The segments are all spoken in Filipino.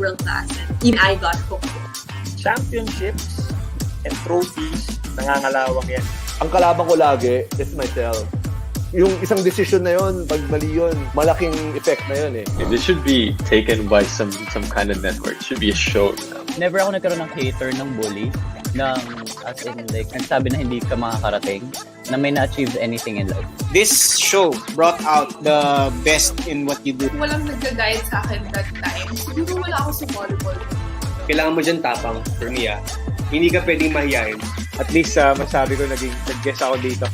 world class. And even I got hooked. Championships and trophies, nangangalawang yan. Ang kalaban ko lagi is myself. Yung isang decision na yun, pag mali yun, malaking effect na yun eh. This should be taken by some kind of network. It should be a show. Never ako nagkaroon ng hater, ng bully, as in like, nagsabi na hindi ka makakarating, na may na-achieve anything in life. This show brought out the best in what you do. Walang nag-guide sa akin that time. Siguro wala ako sa volleyball. Kailangan mo dyan tapang, for me Hindi ka pwedeng mahihayin. At least masabi ko nag-guess ako dito.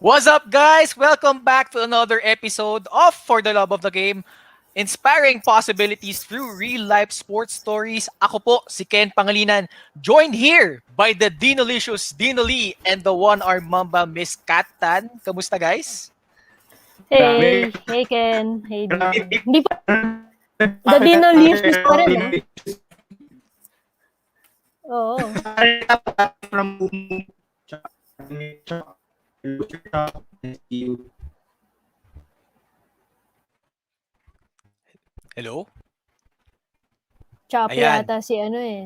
What's up, guys? Welcome back to another episode of For the Love of the Game, inspiring possibilities through real-life sports stories. Ako po, si Ken Pangilinan, joined here by the Dinolicious Dino Lee and the one-armed Mamba, Miss Kat Tan. Kamusta, guys? Hey Ken. Hey Dino. Hindi pa. The Dinolicious pa rin, Oo. Hello? Chapo Ayan. yata si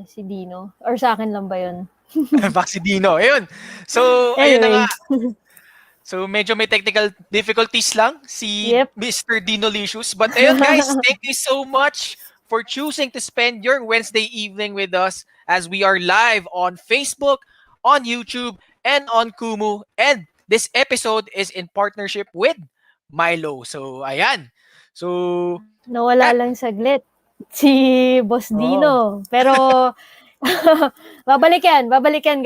si Dino. Or sa akin lang ba yun? Baka si Dino. Ayun. So, ayun na nga. So, medyo may technical difficulties lang si Mr. Dinolicious. But ayun, guys, thank you so much for choosing to spend your Wednesday evening with us as we are live on Facebook, on YouTube, and on Kumu. And this episode is in partnership with MILO. So, ayan. So, nawala lang saglit si Boss Dino. Pero, babalik yan,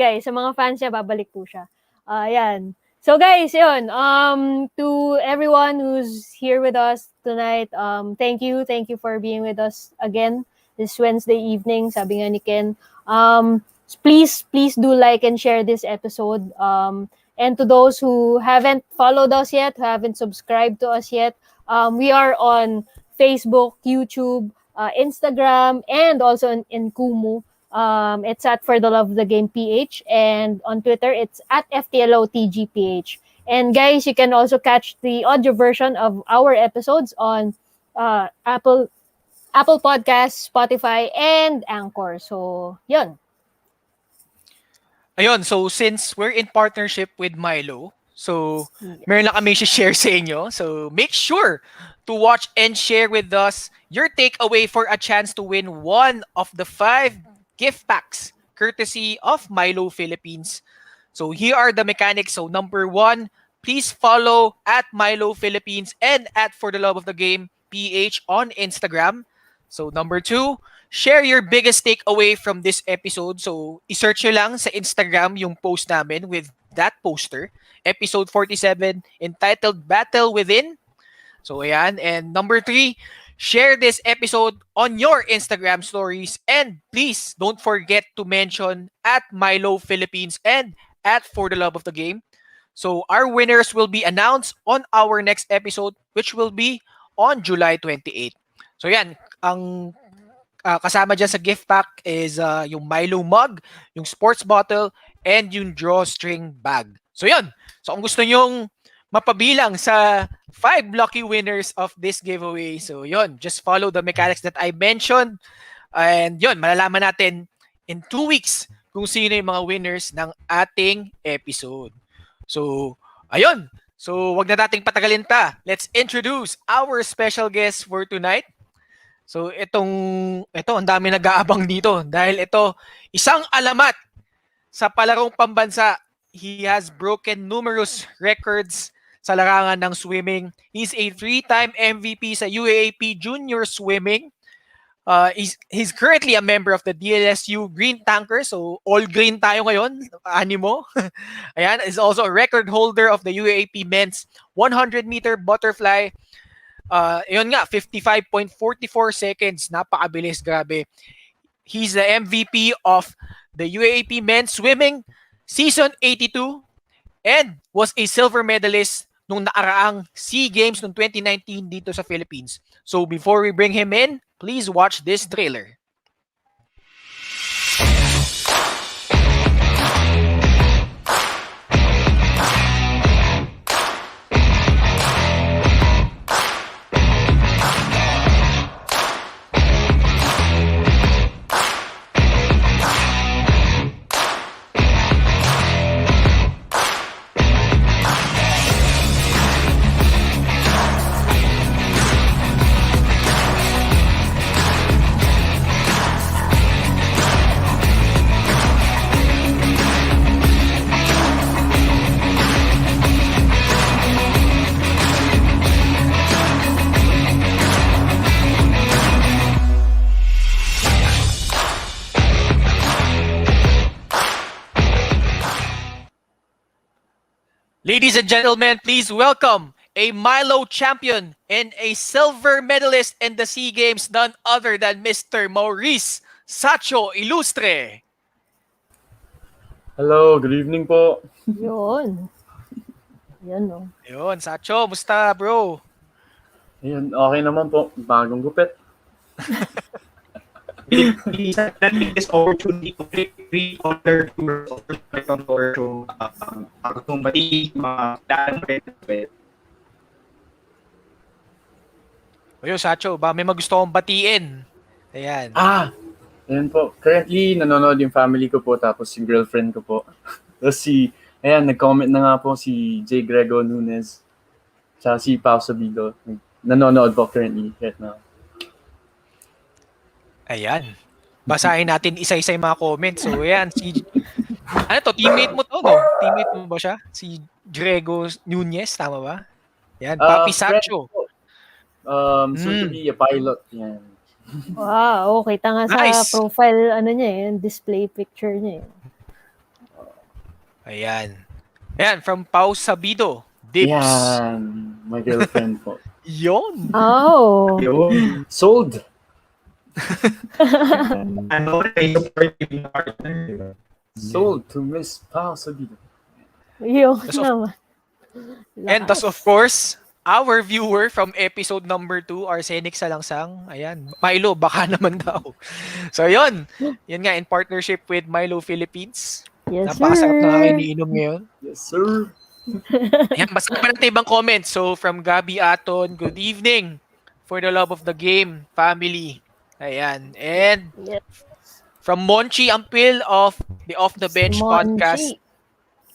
guys. Sa mga fans niya, babalik po siya. Ayan. So, guys, yun. To everyone who's here with us tonight, thank you. Thank you for being with us again this Wednesday evening. Sabi nga ni Ken. Please do like and share this episode. And to those who haven't followed us yet, who haven't subscribed to us yet, we are on Facebook, YouTube, Instagram, and also in Kumu. It's at For the Love of the Game PH, and on Twitter it's at FTLOTGPH. And guys, you can also catch the audio version of our episodes on Apple Podcasts, Spotify, and Anchor. So, yun. ayun. So, since we're in partnership with MILO, so meron lang kami share sa inyo. So, make sure to watch and share with us your takeaway for a chance to win one of the 5 gift packs courtesy of MILO Philippines. So, here are the mechanics. So, number 1, please follow at MILO Philippines and at For the Love of the Game PH on Instagram. So, number 2, share your biggest takeaway from this episode. So, isearch nyo lang sa Instagram yung post namin with that poster. Episode 47 entitled Battle Within. So, ayan. And number 3, share this episode on your Instagram stories. And please don't forget to mention at MILO Philippines and at For the Love of the Game. So, our winners will be announced on our next episode, which will be on July 28. So, yan. Ang kasama dyan sa gift pack is yung MILO mug, yung sports bottle, and yung drawstring bag. So, yun. So, kung gusto nyong mapabilang sa 5 lucky winners of this giveaway, so, yun. Just follow the mechanics that I mentioned. And, yun. Malalaman natin in 2 weeks kung sino yung mga winners ng ating episode. So, ayun. So, wag na nating patagalin pa. Let's introduce our special guest for tonight. So, ito, ang dami nag-aabang dito dahil ito, isang alamat sa Palarong Pambansa. He has broken numerous records sa larangan ng swimming. He's a 3-time MVP sa UAAP Junior Swimming. He's currently a member of the DLSU Green Tanker. So, all green tayo ngayon. Animo. Ayan. Is also a record holder of the UAAP Men's 100-meter butterfly. Yun nga, 55.44 seconds. Napakabilis, grabe. He's the MVP of the UAAP Men's Swimming Season 82 and was a silver medalist nung naaraang SEA Games noong 2019 dito sa Philippines. So before we bring him in, please watch this trailer. Ladies and gentlemen, please welcome a MILO champion and a silver medalist in the SEA Games, none other than Mr. Maurice Sacho Ilustre. Hello, good evening po. Yun. Yun, no. Ayun, Sacho, musta bro? Ayun, okay naman po. Bagong gupit. Please let me this opportunity to greet all their viewers on our show. Gustong bati, mga kailangan. Ayun, Sacho, ba may magusto kong batiin? Ayan. Ayun po. Currently, nanonood yung family ko po, tapos yung girlfriend ko po. Tapos nag-comment na nga po si J. Grego Nunez, tsaka si Pao Sabido. Nanonood po currently, right now. Ayan. Basahin natin isa-isa yung mga comments. So, ayan. Ano to? Teammate mo to, no? Teammate mo ba siya? Si Grego Nunez, tama ba? Ayan. Papi Sacho. Soon to be a pilot. Yan. Wow, okay. Tanga sa Nice. profile, yung display picture niya. Ayan. Ayan, from Pau Sabido. Dips. Yan. My girlfriend po. Yon. Oh. Yun. Sold. Ano kayo for partner? Sold to Miss Pao Sabido. Yun Tas of- naman. And thus, of course, our viewer from episode number 2, Arsenic Salangsang. Ayan. Milo, baka naman daw. So, yun. Yun nga, in partnership with MILO Philippines. Yes, Napakasarap na sir. iniinom ngayon. Yes, sir. Ayan, basta pa natin ibang comments. So, from Gabi Aton, good evening. For the love of the game, family. Ayan. And Yes. from Monchi Ampil of the Off the Bench podcast.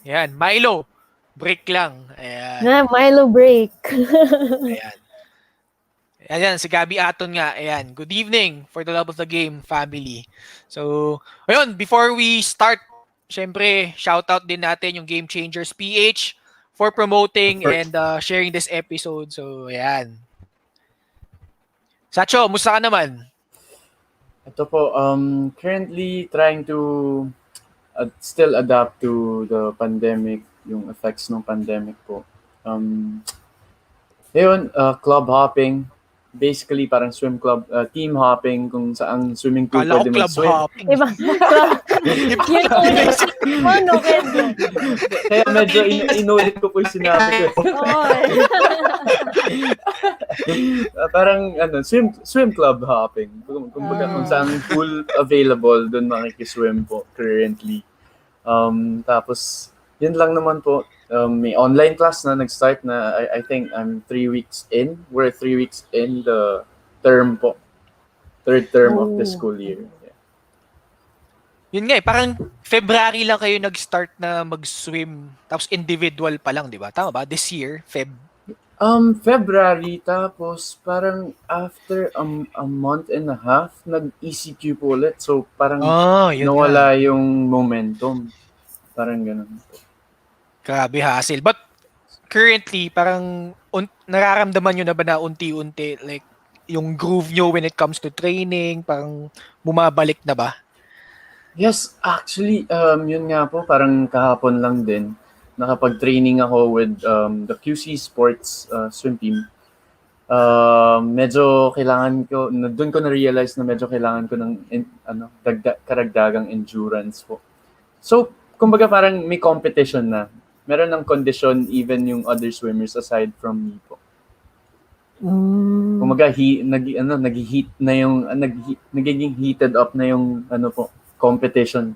Ayan, Milo, break lang. Ayan. Na, Milo break. Ayan. Ayan, si Gabi Aton nga. Ayan, good evening for the love of the game, family. So, ayun, before we start, syempre, shoutout din natin yung Game Changers PH for promoting and sharing this episode. So, ayan. Sacho, musta ka naman? Ito po, currently trying to still adapt to the pandemic, yung effects ng pandemic po. Ayun, club hopping, basically parang swim club, team hopping, kung saan swimming pool Kala ko pwede club mag-swim. hopping. Iba. Yun po. Ano, Pedro? Kaya medyo inulit ko po yung sinabi ko. Parang swim club hopping. Kumbaga kung saan pool available, doon makikiswim po currently. Tapos, yun lang naman po. May online class na nag-start na I think I'm 3 weeks in. We're 3 weeks in the term po. Third term of the school year. Yeah. Yun nga parang February lang kayo nag-start na mag-swim. Tapos individual pa lang, di ba? Tama ba? This year, February, tapos parang after a month and a half, nag-ECQ po ulit. So parang yun nawala yung momentum. Parang ganun po. Grabe hassle. But currently, parang nararamdaman nyo na ba na unti-unti, like, yung groove nyo when it comes to training, parang bumabalik na ba? Yes, actually, yun nga po, parang kahapon lang din. Nakapag-training ako with the QC Sports swim team. Medyo kailangan ko, doon ko na-realize na medyo kailangan ko ng karagdagang endurance po. So, kumbaga parang may competition na. Meron ng condition even yung other swimmers aside from me po. Kumbaga nag-heat na yung nagiging heated up na yung competition.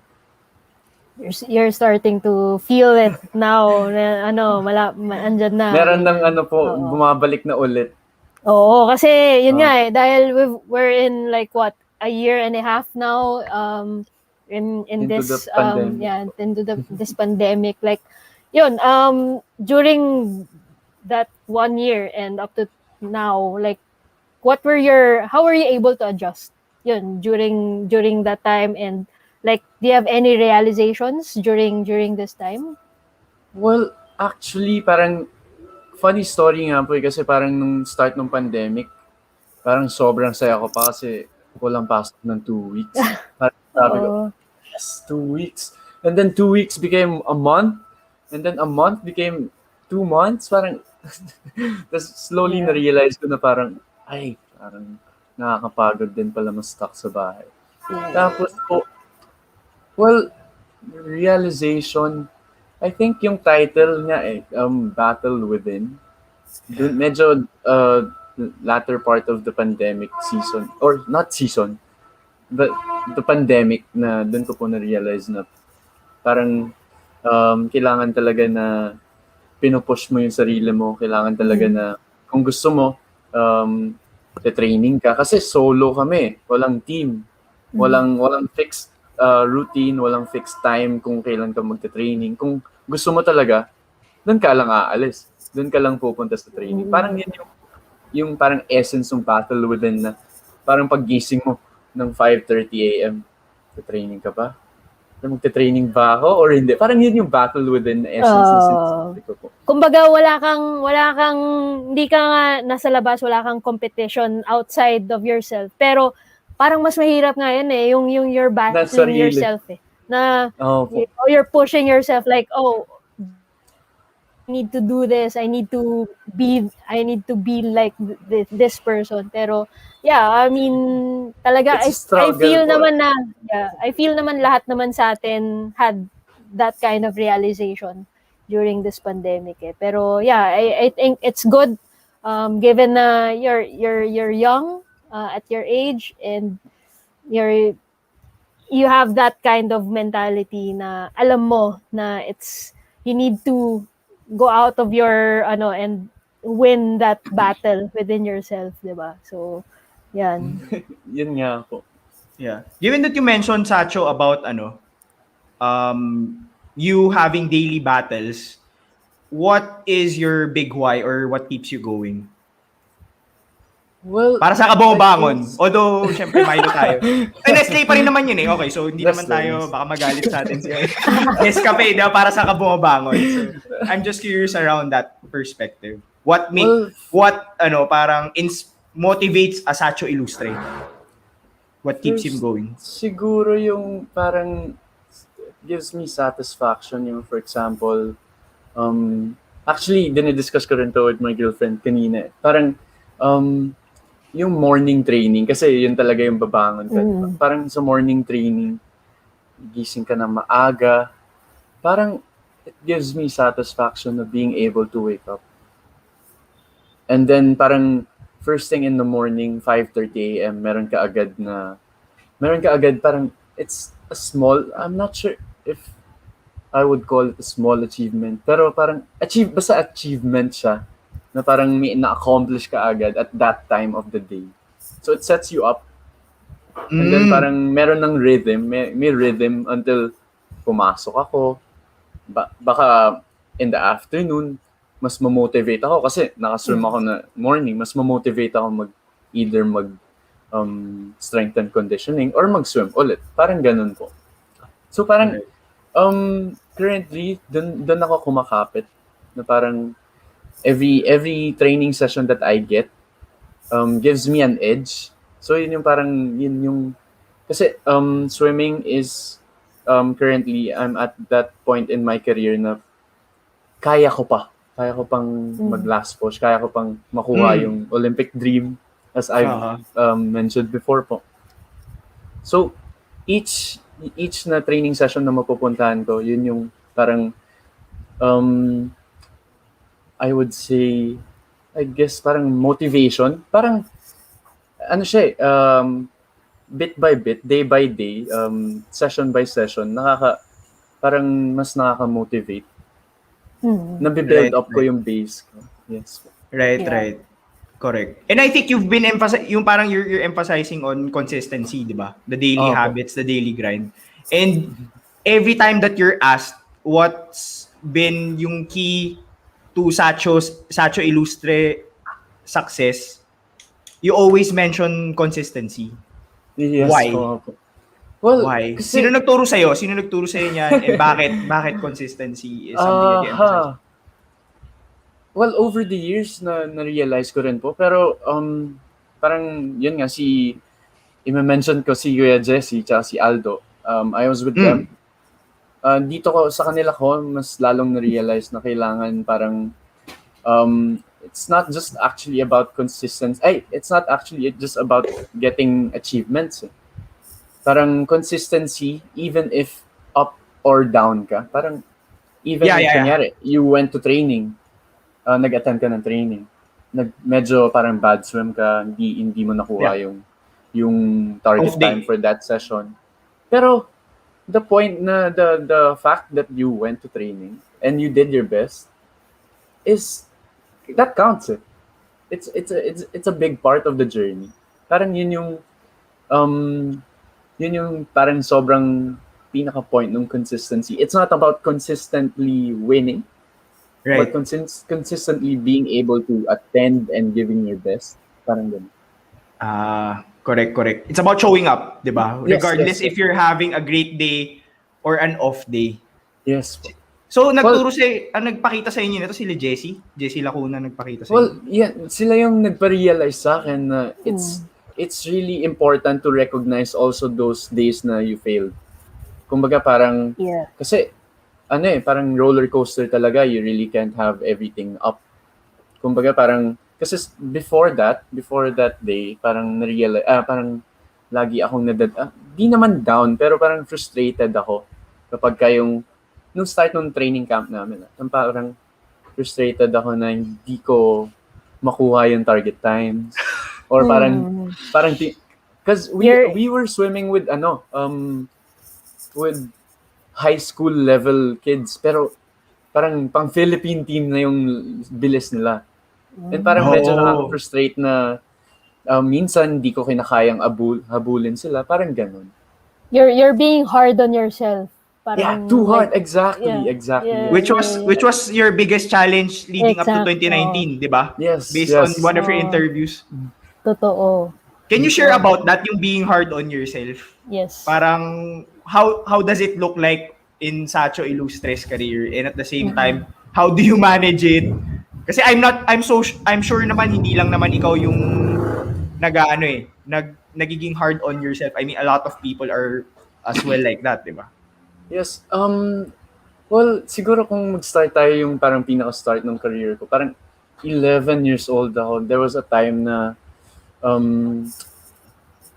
You're starting to feel it now na andyan na. Meron ng bumabalik na ulit. Oo, kasi yun nga dahil we're in like what, a year and a half now in Into this the pandemic. into this pandemic, like yun, during that 1 year and up to now, like how were you able to adjust yun during that time, and like do you have any realizations during this time? Well, actually parang funny story nga po kasi parang nung start ng pandemic, parang sobrang saya ko pa kasi walang pasok ng 2 weeks. Parang sabi ko, yes, 2 weeks. And then 2 weeks became a month. And then a month became 2 months, parang, tapos slowly Yeah. na-realize ko na parang, parang nakakapagod din pala mas-stuck sa bahay. Tapos po, well, realization, I think yung title niya Battle Within. Medyo latter part of the pandemic season, or not season, but the pandemic na doon ko po na-realize na parang kailangan talaga na pinupush mo yung sarili mo. Kailangan talaga na kung gusto mo, training ka. Kasi solo kami, walang team. Walang fixed routine, walang fixed time kung kailan ka magte-training. Kung gusto mo talaga, doon ka lang aalis. Doon ka lang pupunta sa training. Parang yun yung parang essence ng Battle Within na parang paggising mo ng 5:30 a.m. sa training ka ba? Magte-training ba ako or hindi? Parang yun yung Battle Within na essence na sinasabi ko po. Kumbaga wala kang hindi ka nga nasa labas, wala kang competition outside of yourself. Pero parang mas mahirap nga yun yung you're battling yourself na you're pushing yourself like, I need to do this, I need to be like this person. Pero yeah, I mean talaga I feel naman lahat naman sa atin had that kind of realization during this pandemic Pero yeah, I think it's good given na you're young at your age and you have that kind of mentality na alam mo na you need to go out of your and win that battle within yourself, diba? So, yan. Yun nga po. Yeah. Given that you mentioned, Sacho, about you having daily battles, what is your big why or what keeps you going? Well, para sa ka bumabangon. Although, syempre, Milo tayo. Nestle pa rin naman yun Okay, so hindi naman tayo, baka magalit sa atin siya. Nescafe, diba? Para sa ka bumabangon. So, I'm just curious around that perspective. What parang motivates a Sacho Ilustre? What keeps him going? Siguro yung parang gives me satisfaction yung, for example, actually, dinidiscuss ko rin to with my girlfriend kanina. Parang, yung morning training, kasi yun talaga yung babangon ka. Parang sa morning training, gising ka na maaga, parang it gives me satisfaction of being able to wake up. And then parang first thing in the morning, 5:30 a.m., meron ka agad parang it's a small, I'm not sure if I would call it a small achievement, pero parang basta achievement siya na parang may na-accomplish ka agad at that time of the day. So it sets you up. And then parang meron ng rhythm, may rhythm until pumasok ako. Baka in the afternoon, mas ma-motivate ako kasi nakaswim ako na morning, mas ma-motivate ako either strength and conditioning or mag-swim ulit. Parang ganun po. So parang currently, dun ako kumakapit na parang every training session that I get gives me an edge. So yun yung kasi swimming is currently I'm at that point in my career na kaya ko pang mag-last push, kaya ko pang makuha yung Olympic dream as I've mentioned before po. So each na training session na mapupuntahan ko, yun yung parang I would say, I guess, parang motivation. Parang, bit by bit, day by day, session by session, parang mas nakaka-motivate. Nabibuild up ko yung base ko. Yes. Right. Correct. And I think you've been you're emphasizing on consistency, di ba? The daily habits, the daily grind. And every time that you're asked what's been yung key to Sacho Ilustre success, you always mention consistency. Yes. Why? Well, why? Sino nagturo sa'yo? Niyan? And bakit consistency is something that you emphasize? Well, over the years na-realize ko rin po. Pero parang yun nga, i-mention ko si Kuya Jesse tsaka si Aldo. I was with them dito ko sa kanila ko mas lalong na-realize na kailangan parang it's not just actually about consistency. It's not actually just about getting achievements. Parang consistency, even if up or down ka. Parang even if kunyari, you went to training, nag-attend ka ng training, medyo parang bad swim ka, hindi mo nakuha yung target time for that session. Pero the point na the fact that you went to training and you did your best is that counts. It's a big part of the journey. Parang yun yung parang sobrang pinaka point ng consistency. It's not about consistently winning, but consistently being able to attend and giving your best. Parang ganun. Correct. It's about showing up, di ba? Yes, Regardless yes. if you're having a great day or an off day. Yes. So, nagpakita sa inyo nito sila Jessie Lacuna nagpakita sa inyo. Well, yeah, sila yung nagpa-realize sa akin na it's really important to recognize also those days na you failed. Kumbaga parang, kasi, parang roller coaster talaga, you really can't have everything up. Kumbaga parang, kasi before that day, parang na-realize, parang lagi akong di naman down, pero parang frustrated ako kapag nung start ng training camp namin, parang frustrated ako na hindi ko makuha yung target times. Or parang because we were swimming with with high school level kids, pero parang pang Philippine team na yung bilis nila. And parang medyo nakaka-frustrate na minsan hindi ko kinakayang habulin sila, parang ganun. You're being hard on yourself. Parang, too hard. Exactly. Yeah. Which was your biggest challenge leading up to 2019, di ba? Yes. Based on one of your interviews. Totoo. Can you share about that, yung being hard on yourself? Yes. Parang, how does it look like in Sacho Ilustre's career? And at the same time, how do you manage it? Kasi I'm sure naman hindi lang naman ikaw yung nagiging hard on yourself. I mean, a lot of people are as well like that, di ba? Yes. Well, siguro kung mag-start tayo yung parang pinaka-start ng career ko, parang 11 years old ako. There was a time na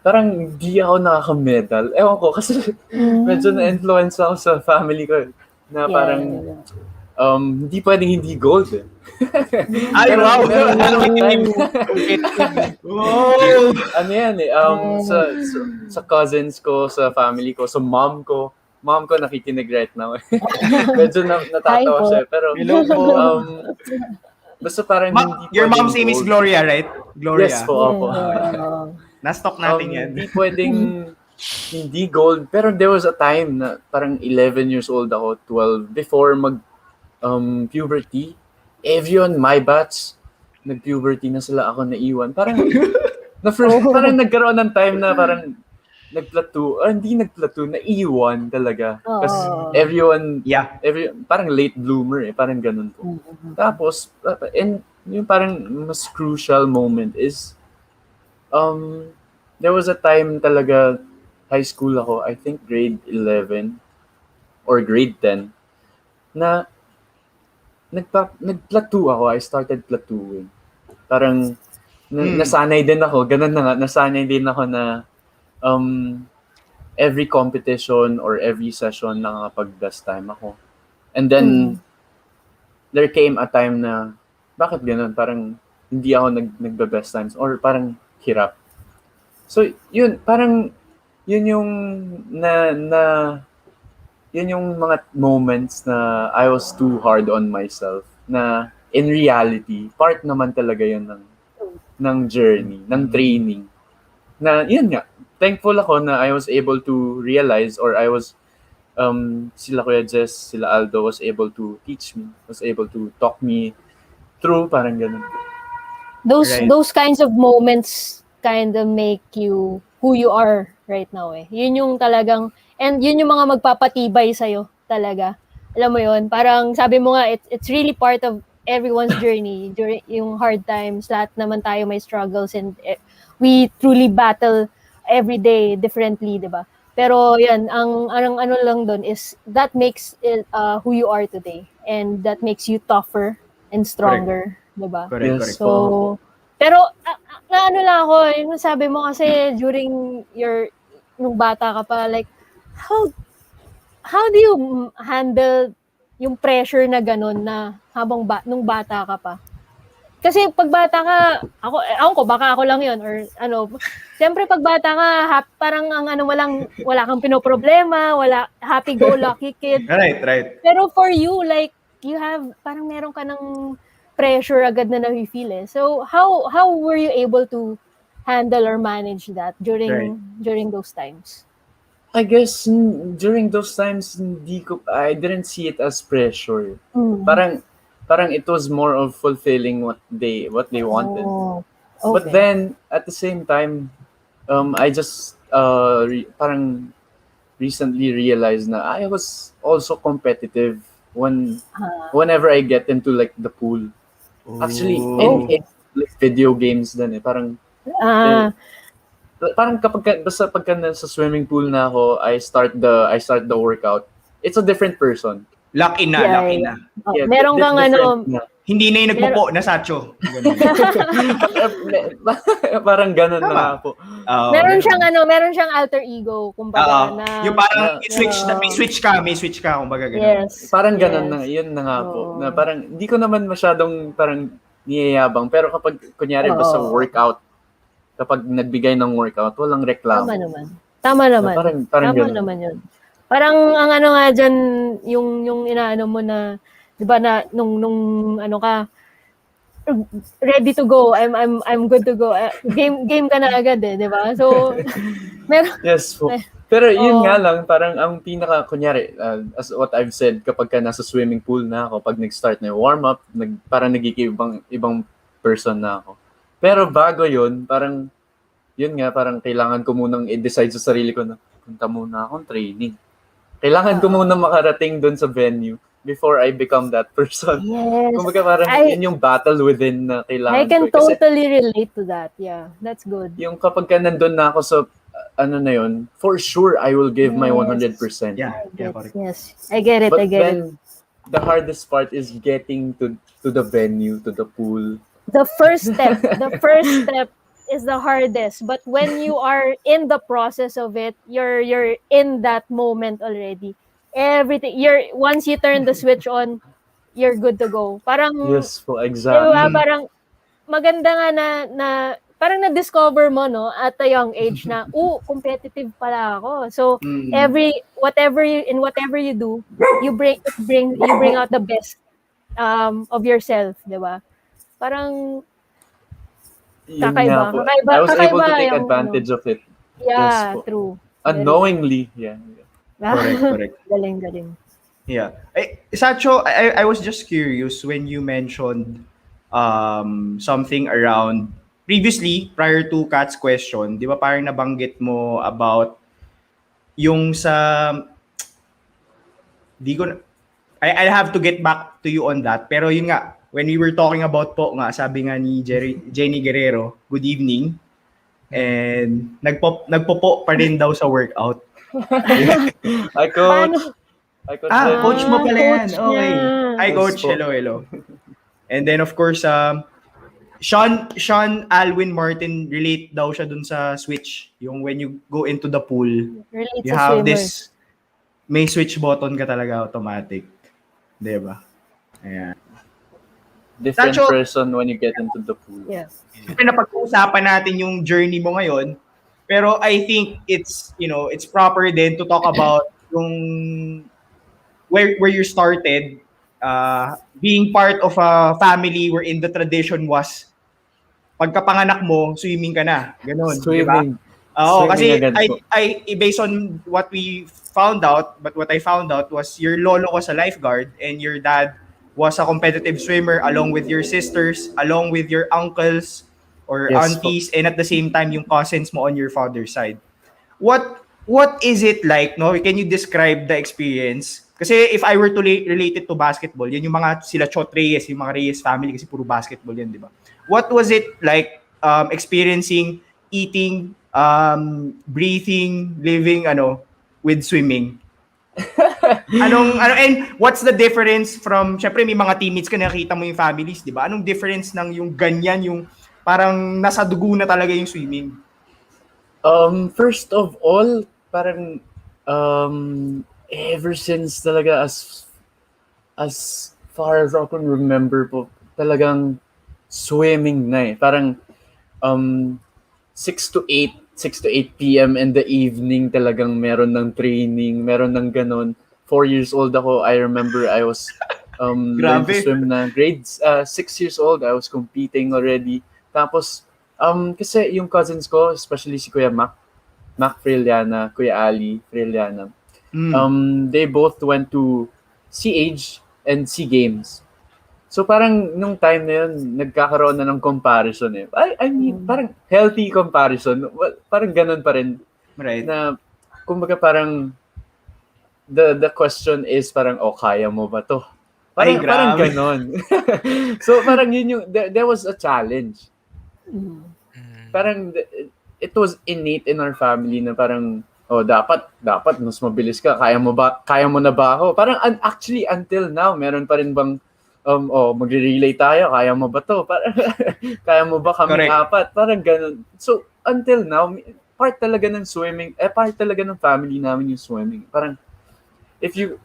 parang di ako nakaka-medal. Ewan ko, kasi medyo na-influence ako sa family ko. Na parang hindi pwedeng hindi gold eh. Ay, wow! Sa cousins ko, sa family ko, sa mom ko nakikinig right now. Medyo natatawa siya. Pero, basta parang hindi your mom's name is Gloria, right? Gloria. Yes po, opo. Na-stock natin yan. Hindi pwedeng hindi gold. Pero there was a time na parang 11 years old ako, 12, before puberty. Everyone, my batch, nag-puberty na sila, ako naiwan. Parang, parang nagkaroon ng time na parang hindi nag-plateau, naiwan talaga. Kasi everyone, parang late bloomer parang ganun po. Tapos, and yung parang mas crucial moment is, there was a time talaga, high school ako, I think grade 11 or grade 10, na nag-plateau ako. I started plateauing. Parang nasanay din ako. Ganun na nga. Nasanay din ako na every competition or every session nakakapag-best time ako. And then, there came a time na, bakit ganun? Parang hindi ako nagbe-best times or parang hirap. So, yun. Parang, yun yung yun yung mga moments na I was too hard on myself, na in reality, part naman talaga yun ng journey, ng training. Na yun nga, thankful ako na I was able to realize, or I was, sila Kuya Jess, sila Aldo was able to teach me, was able to talk me through, parang ganun. Those kinds of moments kind of make you who you are right now Yun yung talagang, and yun yung mga magpapatibay sa'yo talaga. Alam mo yun, parang sabi mo nga, it's really part of everyone's journey. During yung hard times, lahat naman tayo may struggles, and we truly battle every day differently, di ba? Pero yan, ang ano lang doon is that makes it, who you are today, and that makes you tougher and stronger, 'di ba? Correct, Yes correct. po. So, pero na ano lang ako, yung sabi mo kasi during nung bata ka pa, like, how do you handle yung pressure na ganun na nung bata ka pa? Kasi pag bata ka, ako ko, baka ako lang yun, or ano, siyempre pag bata ka, parang ang ano mo lang, wala kang pinoproblema, wala, happy-go-lucky kid. Right. Pero for you, like, parang meron ka ng pressure agad na nafe-feel eh. So, how were you able to handle or manage that during those times? I guess during those times I didn't see it as pressure. Parang it was more of fulfilling what they wanted. Oh, But okay. then at the same time, I just parang recently realized na I was also competitive whenever I get into like the pool. Actually, in like video games din eh. Parang basta pagka nasa swimming pool na ako, I start the workout. It's a different person. Lucky na. Oh, Yeah, meron kang different na. Hindi na yung nagpupo na Sacho. Parang ganun Tama. na po. meron siyang alter ego, kumbaga na yung parang may switch ka kumbaga ganun. yes. Parang ganun yes. na, yun na nga po. Oo. Na parang hindi ko naman masyadong parang niyayabang, pero kapag kunyari basta Oo. workout, kapag nagbigay ng workout, walang reklamo. Tama naman. Parang Tama ganun. naman yun. Parang ang ano nga dyan, yung inaano mo na, di ba na, nung ano ka, ready to go, I'm good to go. Game ka na agad eh, di ba? So, meron, Yes po. Pero yun Oo. nga lang, parang ang pinaka, kunyari, as what I've said, kapag ka nasa swimming pool na ako, pag nag-start na yung warm-up, parang nagiging ibang person na ako. Pero bago yun, parang, yun nga, parang kailangan ko munang i-decide sa sarili ko na, punta muna akong training. Kailangan ko muna makarating dun sa venue before I become that person. yes. Kumbaga parang yun yung battle within na kailangan I can ko. Kasi totally relate to that. Yeah, that's good. yung kapag ka nandun na ako sa, ano na yun, for sure, I will give my 100%. Yeah, correct. Yes, I get it. But I get it. then, the hardest part is getting to the venue, to the pool. The first step is the hardest, but when you are in the process of it, you're in that moment already. Everything, once you turn the switch on, you're good to go. Parang Yes po, exactly. diba, parang maganda nga na parang na-discover mo no at a young age na competitive pala ako. So whatever you do, you bring out the best of yourself, 'di ba? Parang Yun kakaiba. nga po. Kakaiba- I was able to kakaiba take yung advantage of it. yeah, Yes po. true. Unknowingly, yeah. Correct. Galing. Yeah. Sacho, I was just curious when you mentioned something around previously, prior to Kat's question, di ba parang nabanggit mo about yung sa I'll have to get back to you on that. Pero yun nga, when we were talking about po nga, sabi nga ni Jenny Guerrero, good evening. And nagpopo pa rin daw sa workout. Hi, coach. Hi, coach. Coach mo pala yan. Coach Okay. niya. Hi, coach. Yes po. Hello. And then, of course, Sean Alwin Martin, relate daw siya dun sa switch. Yung when you go into the pool, Relate you sa have swimmers. may switch button ka talaga automatic. Diba? Ayan. Different Sacho- person when you get into the pool. Yeah. Siyempre, napag-uusapan natin yung journey mo ngayon. Pero I think it's proper din to talk about yung where you started, being part of a family wherein the tradition was pagkapanganak mo, swimming ka na. Ganon, di ba? Swimming. Oo, Swimming kasi agad po. I based on what we found out, but what I found out was your lolo was a lifeguard and your dad was a competitive swimmer along with your sisters, along with your uncles or Yes, aunties, and at the same time yung cousins mo on your father's side. What is it like, no? Can you describe the experience? Kasi if I were to relate it to basketball, yun yung mga sila Chot Reyes, yung mga Reyes family kasi puro basketball yan, di ba? What was it like experiencing eating breathing, living with swimming? And what's the difference from, syempre may mga teammates ka nakita mo yung families, di ba? Anong difference ng yung ganyan, yung parang nasa dugo na talaga yung swimming? First of all, parang ever since talaga as far as I can remember po, talagang swimming na eh. Parang 6 to 8 p.m. in the evening talagang meron ng training, meron ng ganon. 4 years old ako, I remember I was learning to swim na grades. 6 years old, I was competing already. Tapos, kasi yung cousins ko, especially si Kuya Mac Friliana, Kuya Ali Friliana, they both went to CH and SEA Games. So parang nung time na yun, nagkakaroon na ng comparison eh. I mean, parang healthy comparison. Well, parang ganun pa rin. Right. Na, kumbaga parang, the question is parang, kaya mo ba to? Parang ganun. So parang yun yung, there was a challenge. Parang, it was innate in our family na parang, dapat mas mabilis ka. Kaya mo na ba ako? Parang actually until now, meron pa rin bang magre-relay tayo, kaya mo ba to? Kaya mo ba kami apat? Parang ganun. So, until now, part talaga ng swimming, part talaga ng family namin yung swimming. Parang, if you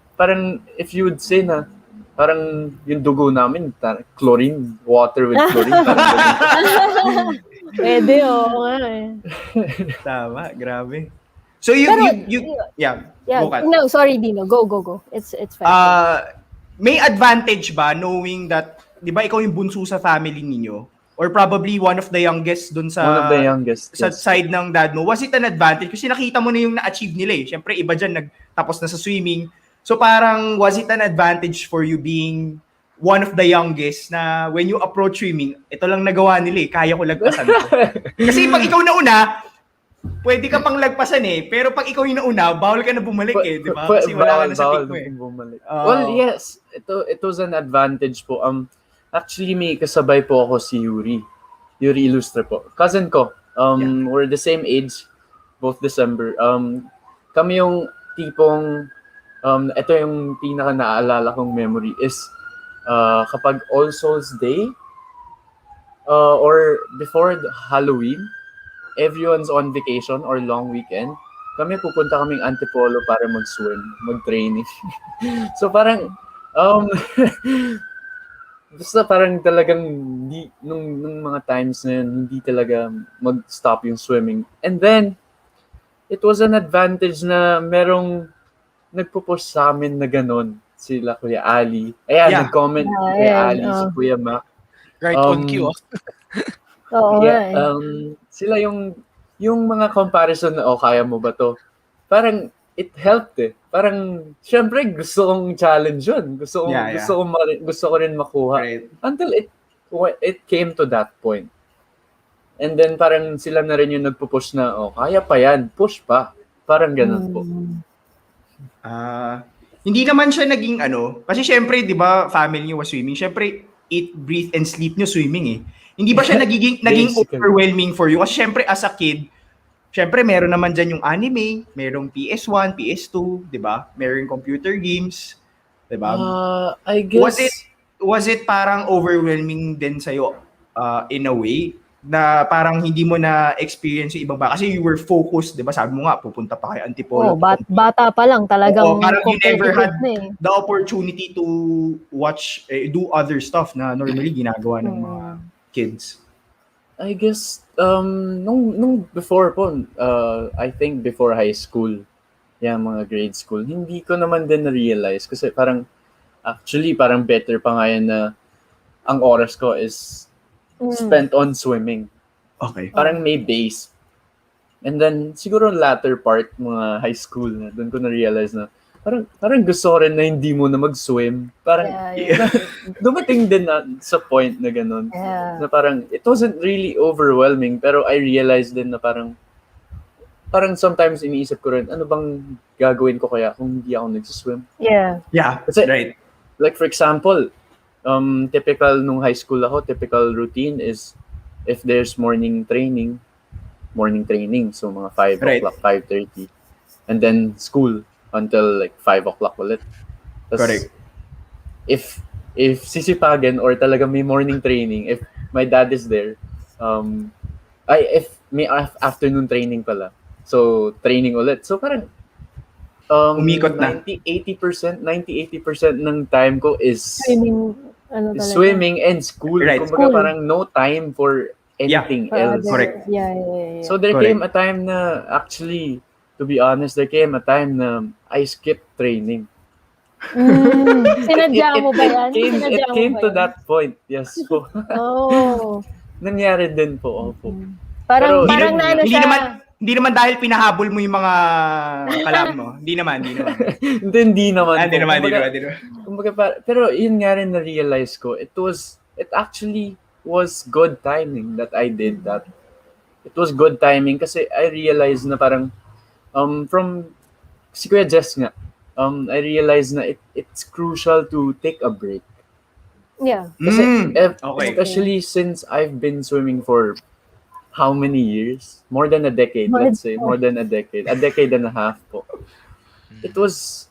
would say na, parang yung dugo namin, chlorine, water with chlorine. Pwede, nga eh. Tama, grabe. So, yeah, Bukat. No, sorry, Dino. Go. It's fine. May advantage ba knowing that, di ba ikaw yung bunso sa family ninyo? Or probably one of the youngest dun sa, one of the youngest, sa side ng dad mo. Was it an advantage? Kasi nakita mo na yung na-achieve nila eh. Siyempre, iba dyan, nagtapos na sa swimming. So parang, was it an advantage for you being one of the youngest na when you approach swimming, ito lang nagawa nila eh, kaya ko lagpasan to. Kasi pag ikaw nauna, pwede ka pang lagpasan eh. Pero pag ikaw yung nauna, bawal ka na bumalik eh, di ba? Kasi wala ka na sa pick mo eh. Well, yes. It was an advantage po. Actually, may kasabay po ako si Yuri Ilustre po. Cousin ko. We're the same age, both December. Kami yung tipong, ito yung pinaka naaalala kong memory is kapag All Souls Day or before Halloween, everyone's on vacation or long weekend, pupunta kaming Antipolo para mag-swim, mag-training. So parang, basta parang talagang nung mga times na yun, hindi talaga mag-stop yung swimming. And then, it was an advantage na merong nagpo-push sa amin na ganun. Sila Kuya Ali. Ayan, nag-comment Kuya Ali, si Kuya Mac. Right on cue. Oo, sila yung mga comparison na, kaya mo ba to? Parang, it helped eh. Parang, syempre, gusto kong challenge yun. Gusto ko rin makuha. Right. Until it came to that point. And then, parang sila na rin yung nagpo-push na, kaya pa yan, push pa. Parang ganun po. Hindi naman siya naging kasi syempre, di ba, family niyo was swimming. Syempre, eat, breathe, and sleep niyo swimming eh. Hindi ba siya naging overwhelming for you? Kasi syempre, as a kid, syempre, meron naman dyan yung anime, merong PS1, PS2, di ba? Meron computer games, di ba? I guess... Was it parang overwhelming din sa'yo in a way? Na parang hindi mo na experience yung ibang kasi you were focused, di ba? Sabi mo nga, pupunta pa kay Antipolo. Bata pa lang talagang parang you never had the opportunity to watch, do other stuff na normally ginagawa ng mga kids. I guess, nung before po, I think before high school, mga grade school, hindi ko naman din na-realize kasi parang, actually, parang better pa nga yan na ang oras ko is spent on swimming. Okay. Parang may base. And then, siguro latter part, mga high school, doon ko na-realize na parang gusto ko rin na hindi mo na mag-swim. Parang dumating din na sa point na ganun. Na parang, it wasn't really overwhelming, pero I realized din na parang sometimes iniisip ko rin, ano bang gagawin ko kaya kung hindi ako nag-swim? Yeah, kasi, right. Like for example, typical nung high school ako, typical routine is if there's morning training, morning training. So mga 5 Right. o'clock, 5:30. And then school until like 5 o'clock ulit. Tas, Correct. If sisipagin or talaga may morning training, if my dad is there, if may afternoon training pala. So, training ulit. So, parang Umikot na. 90-80% ng time ko is Swimming, ano talaga. swimming and school. Right. Kumbaga School. parang no time for anything For else. other- Correct. Yeah. So there Correct. came a time na actually, to be honest, there came a time na I skipped training. Sinadya mo ba yan? It Sinadya mo came ba to yan? that point. Yes po. Oh. Nangyari din po. Opo. Parang, Pero parang na ano Hindi siya. naman dahil pinahabol mo yung mga kalam mo. Hindi naman. Hindi naman. Hindi po. naman. Kumbaga, pero yun nga rin na-realize ko, it actually was good timing that I did that. It was good timing kasi I realized na parang, from, si Kuya Jess nga, I realized na it's crucial to take a break. Yeah. Kasi, okay. especially since I've been swimming for how many years? More than a decade, let's say. More than a decade. A decade and a half po. It was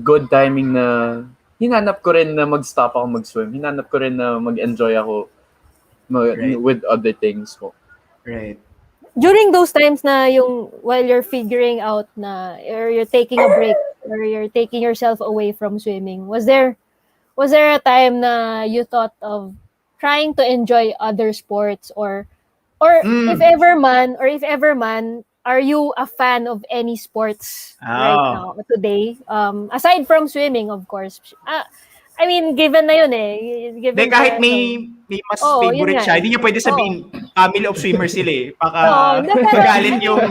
good timing na hinanap ko rin na mag-stop ako mag-swim. Hinanap ko rin na mag-enjoy ako Right. with other things po. Right. During those times na yung while you're figuring out na or you're taking a break or you're taking yourself away from swimming, was there a time na you thought of trying to enjoy other sports or if ever man, are you a fan of any sports right now today? Aside from swimming, of course. I mean, given na yun eh. Given Kahit na- may mas Oo, yun favorite nga siya, eh. hindi niya pwede sabihin, family of swimmers sila eh. Baka pero- galit yung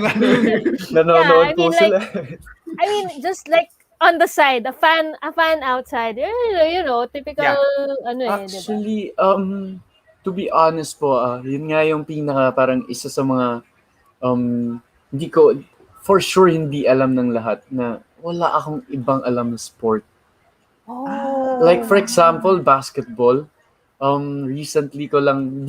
Nanonood Yeah, I po mean, sila. I mean, just like on the side, a fan outside, typical, ano eh, diba? Actually, to be honest po, yun nga yung pinaka parang isa sa mga hindi ko for sure hindi alam ng lahat na wala akong ibang alam na sport. Oh. Like for example, basketball. Recently ko lang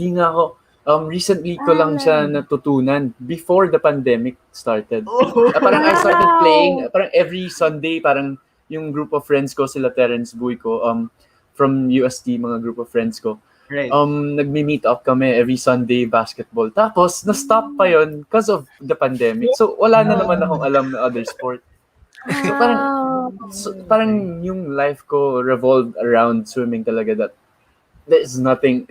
siya natutunan before the pandemic started. Parang I started playing, parang every Sunday, parang yung group of friends ko, sila Terence Buy ko, from UST, mga group of friends ko. Right. Nagmi-meet up kami every Sunday basketball. Tapos, na-stop pa yon because of the pandemic. So, wala na naman akong alam na other sport. So, parang yung life ko revolved around swimming talaga that there's nothing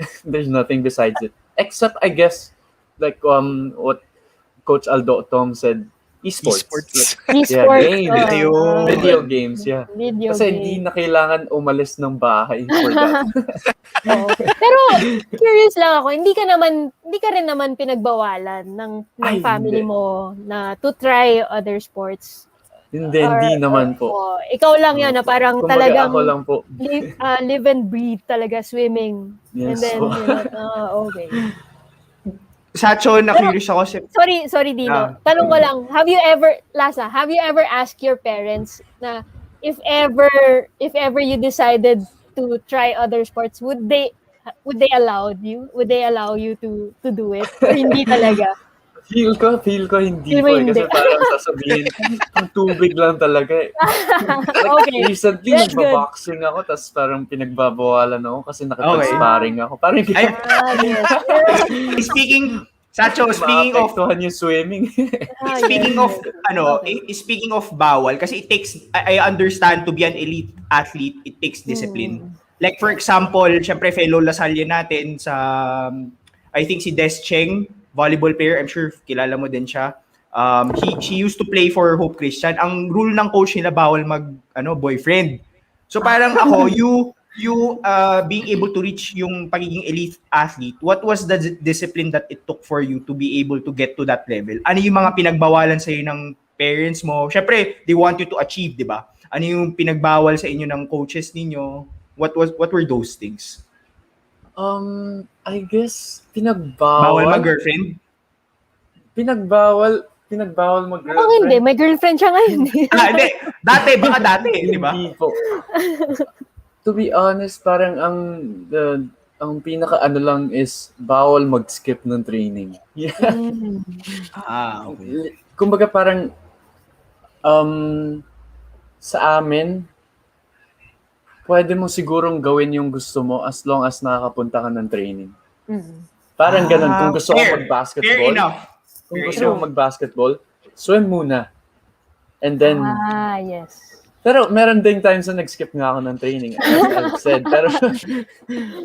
besides it. Except, I guess, like what Coach Aldo Tom said, esports. Like, Esports. games. Video games, yeah. Video Kasi games. hindi na kailangan umalis ng bahay for that. Oo. Pero curious lang ako, hindi ka rin naman pinagbawalan ng Ay, family hindi. mo na to try other sports. Hindi naman po. Ikaw lang 'yon na parang Kumbaga, talagang ako lang po. live and breathe talaga swimming. And Yes then, po. okay. Sacho, na-curious ako si Sorry Dino. Tanong ko lang, have you ever asked your parents na if ever you decided to try other sports, would they allow you? Would they allow you to do it? Or hindi talaga? Feel ko hindi Feel po mo eh. Kasi hindi. parang sasabihin, ang tubig lang talaga eh. Okay. Recently, That's good. nagbaboxing ako, tapos parang pinagbabawalan ako kasi nakipag-sparring ako. Parang Ay, Yes. speaking of maapektuhan yung swimming. speaking of bawal, kasi it takes, I understand to be an elite athlete, it takes discipline. Like for example, syempre fellow Lasalle natin sa, I think si Des Cheng, volleyball player, I'm sure kilala mo din siya. She used to play for Hope Christian. Ang rule ng coach nila, bawal boyfriend. So parang ako, you being able to reach yung pagiging elite athlete, what was the discipline that it took for you to be able to get to that level? Ano yung mga pinagbawalan sa'yo ng parents mo? Syempre, they want you to achieve, di ba? Ano yung pinagbawal sa inyo ng coaches ninyo? What were those things? I guess, pinagbawal. Bawal mag-girlfriend? Pinagbawal Mukhang mag-girlfriend. hindi. May girlfriend siya ngayon. Hindi. Baka dati, di ba? Hindi po. To be honest, parang ang pinaka ano lang is bawal mag-skip ng training. Yeah. Okay. Kumbaga parang sa amin, pwede mo sigurong gawin yung gusto mo as long as nakakapunta ka ng training. Parang ganun. Kung gusto Fair. mo mag-basketball, Fair enough. kung gusto mo mag-basketball, swim muna. And then, Yes. pero meron ding times na nag-skip nga ako ng training, as I've said.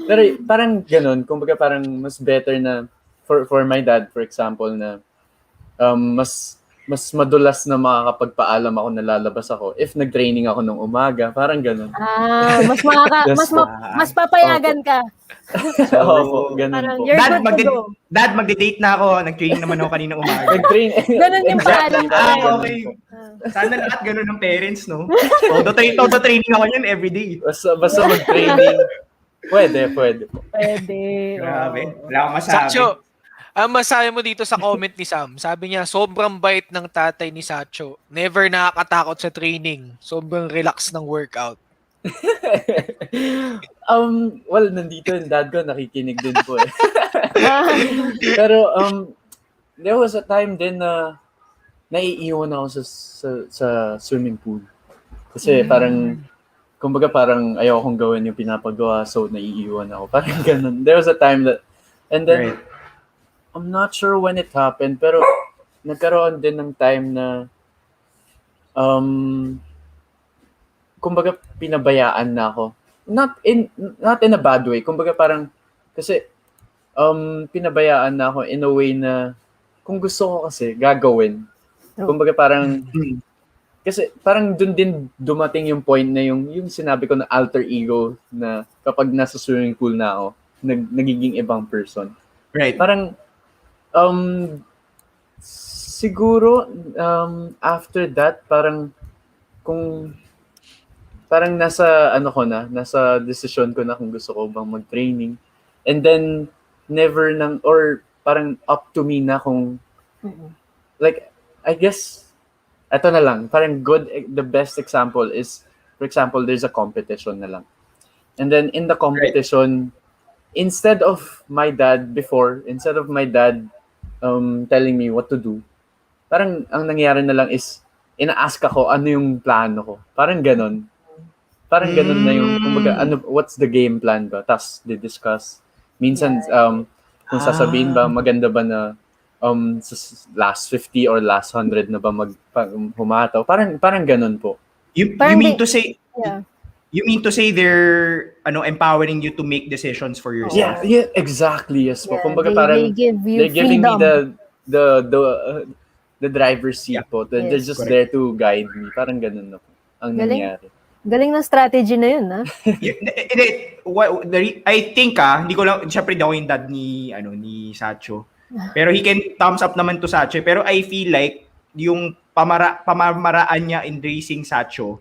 Pero parang ganun. Kumbaga parang mas better na, for my dad, for example, na mas madulas na makakapagpaalam ako na lalabas ako if nag-training ako nung umaga. Parang ganun. Mas papayagan ka. Oo, ganun Parang, po. you're good to go. Dad, magde-date na ako. Nag-training naman ako kanina umaga. Nag-train. Ganun yung paalam ko. Okay. Sana lahat ganun ng parents, no? Todo training ako yun everyday. Basta mag-training. Pwede po. Pwede. Grabe. Wala akong masabi. Sacho, ang masabi mo dito sa comment ni Sam, sabi niya, sobrang bait ng tatay ni Sacho. Never nakakatakot sa training. Sobrang relax ng workout. Well, nandito yung dad ko, nakikinig din po eh. Pero, there was a time din na naiiwan ako sa swimming pool. Kasi parang, kumbaga parang ayaw akong gawin yung pinapagawa, so naiiwan ako. Parang ganun. There was a time that, and then, Right. I'm not sure when it happened, pero nagkaroon din ng time na kumbaga pinabayaan na ako. Not in a bad way. Kumbaga parang kasi pinabayaan na ako in a way na kung gusto ko kasi gagawin. Kumbaga parang kasi parang dun din dumating yung point na yung sinabi ko na alter ego na kapag nasa swimming pool na ako, nagiging ibang person. Right. Parang siguro after that parang kung parang nasa decision ko na kung gusto ko bang mag-training, and then never or parang up to me na kung like I guess eto na lang parang the best example is, for example, there's a competition na lang, and then in the competition, instead of my dad telling me what to do, parang ang nangyari na lang is ina-ask ako ano yung plano ko. Parang ganun na yung kumbaga what's the game plan ba? Tas di-discuss. Minsan kung sasabihin ba maganda ba na sa last 50 or last 100 na ba humataw. Parang ganun po. You mean to say they're empowering you to make decisions for yourself? Yeah, exactly. Yes po. Yeah, Kumbaga parang they're giving me freedom. the driver's seat po. They're Yes, just there to guide me. Parang ganun na po ang nangyari. Galing ng strategy na yun, ha? I think hindi ko lang, syempre di ako yung dad ni Sacho. Pero he can thumbs up naman to Sacho. Pero I feel like yung pamamaraan niya in raising Sacho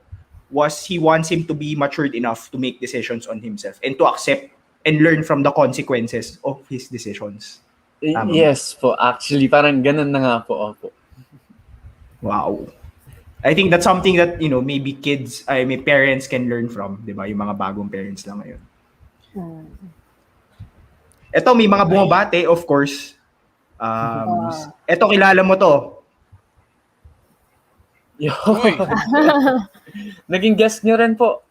was he wants him to be matured enough to make decisions on himself and to accept and learn from the consequences of his decisions. Yes po, actually parang ganun na nga po. Opo. Wow. I think that's something that maybe may parents can learn from, 'di ba? Yung mga bagong parents lang ngayon. Ito may mga bumabate, of course. Ito kilala mo to. Naging guest niyo rin po.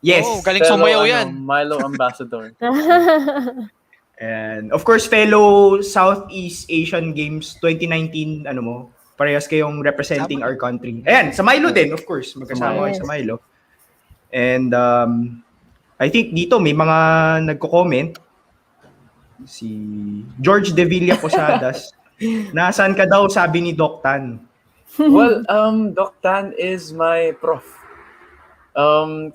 Yes. Oh, galing sumayaw yan. MILO ambassador. And of course, fellow Southeast Asian Games 2019, parehas kayong representing our country. Ayan, sa MILO din, of course. Magkasama kayo sa MILO. And I think dito may mga nagko-comment. Si George De Villa Posadas. Nasaan ka daw, sabi ni Doc Tan. Well, Doc Tan is my prof.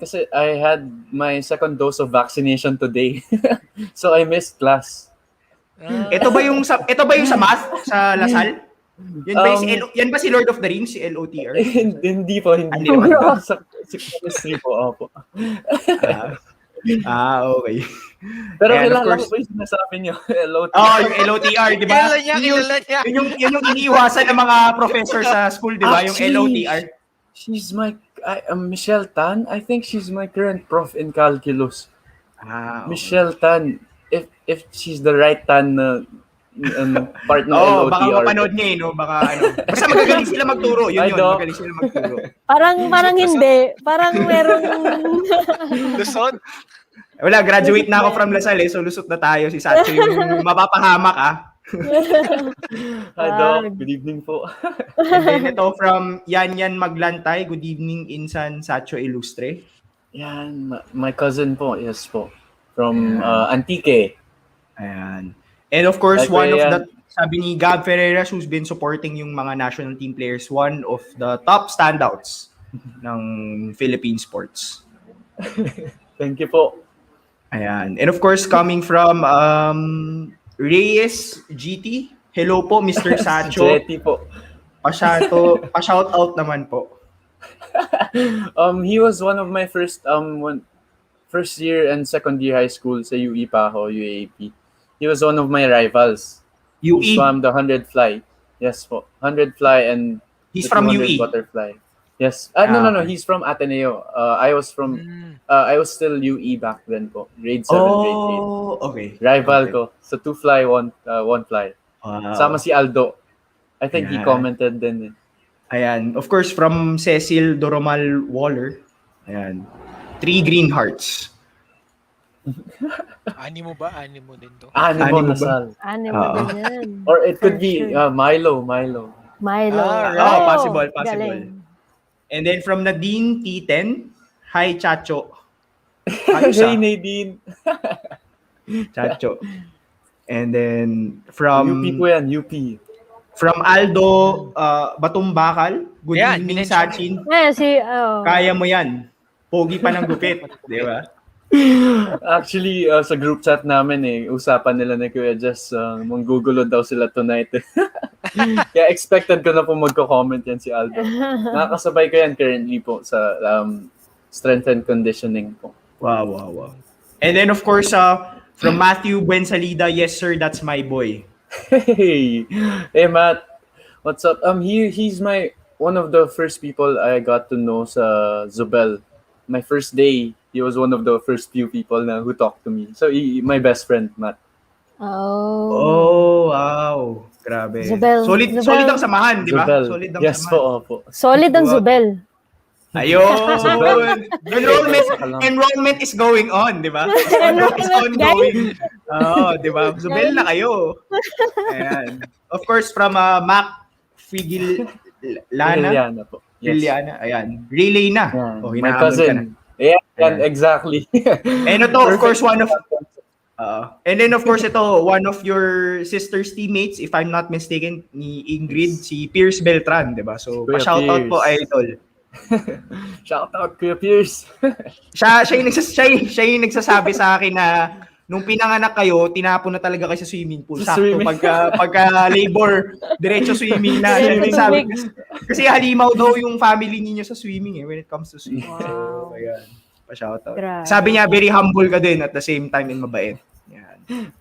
Kasi I had my second dose of vaccination today. So I missed class. Ito ba yung sa math sa Lasal? Yan ba si Lord of the Rings, si LOTR? Hindi po. Sa chemistry po, opo. Okay. Pero And kilala course, ko po yung sinasabi niyo, LOTR. Oh, yung LOTR, di ba? Kilala niya. Yun yung iniiwasan ng mga professor sa school, di ba? Yung LOTR. She's Michelle Tan. I think she's my current prof in calculus. Okay. Michelle Tan. if she's the right tan na part ng LOTR. Baka mapanood niya no? Baka ano. Basta magagaling sila magturo. Yun. Magaling sila magturo. Parang hindi. Parang merong... Luzon? Wala, graduate na ako from Lasal so lusot na tayo. Si Sacho yung mapapahamak Hi, Doc. Good evening po. And then ito from Yan Maglantay. Good evening, Insan Sacho Ilustre. Yan, my cousin po. Yes po. From Antique. Ayan. And of course, one of the, sabi ni Gab Ferreras, who's been supporting yung mga national team players, one of the top standouts ng Philippine sports. Thank you po. Ayan. And of course, coming from Reyes GT. Hello po, Mr. Sacho. Jetty po. Pa-shout out naman po. He was one of my first year and second year high school sa UE pa ako, UAAP. He was one of my rivals. UE? He swam the 100 fly. Yes po. 100 fly and he's the from 200 UE? butterfly. Yes. No. He's from Ateneo. I was still UE back then po. Grade 7, grade 8. Okay. Rival okay. ko. So 2 fly, 1 fly. Wow. Sama si Aldo. I think he commented din. Ayan. Of course, from Cecil Doromal Waller. Ayan. 3 green hearts. Animo ba? Animo din to. Animo Nasal. Animo din yan. Or it could For be sure. Milo. Possible. Galing. And then from Nadine T10, hi Chacho. Hey Nadine. Chacho. And then from UP po yan, UP. From Aldo Batumbakal, good evening Sachin. Kaya mo yan. Pogi pa ng gupit, di ba? Actually, sa group chat namin usapan nila na Kuya Jess, manggugulo daw sila tonight. Kaya expected ko na po magko-comment yan si Aldo. Nakakasabay ko yan currently po sa strength and conditioning po. Wow. And then of course, from Matthew Buensalida, yes sir, that's my boy. Hey Matt, what's up? He's one of the first people I got to know sa Zobel. My first day, he was one of the first few people who talked to me. So my best friend, Matt. Oh, wow. Grabe. Zobel. Solid ang samahan, di ba? Zobel. Solid ang yes samahan. po. Solid ang Zobel. Ayun. Enrollment is going on, di ba? Enrollment is ongoing. Di ba? Zobel na kayo. Ayan. Of course, from Mac Figilana po. Liliana, ayan. Relay na. My cousin. Yeah, exactly. And ito, of course, one of your sister's teammates, if I'm not mistaken, ni Ingrid, si Pierce Beltran, di ba? So, pa-shoutout po, idol. Shoutout, Kuya Pierce. siya yung nagsasabi sa akin na nung pinanganak kayo, tinapon na talaga kayo sa swimming pool. Sakto, pagka labor, diretso swimming na. Sabi, kasi halimaw daw yung family niyo sa swimming when it comes to swimming. Wow. So, ayan. Pa-shoutout. Sabi niya, very humble ka din at the same time and mabait. Yan.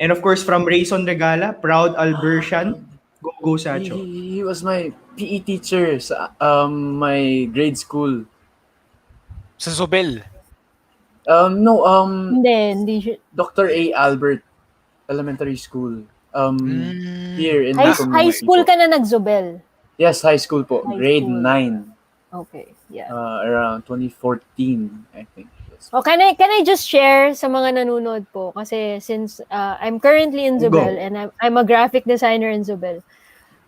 And of course, from Rayson Regala, proud Albertian. Go Sacho. He was my PE teacher sa my grade school. Sa Zobel? No, Hindi siya. Dr. A. Albert Elementary School. Here in High school ka na nag-Zobel? Yes, high school po. Grade 9. Okay, yeah. Around 2014, I think. Yes. Oh, can I just share sa mga nanonood po? Kasi since I'm currently in Zobel and I'm a graphic designer in Zobel.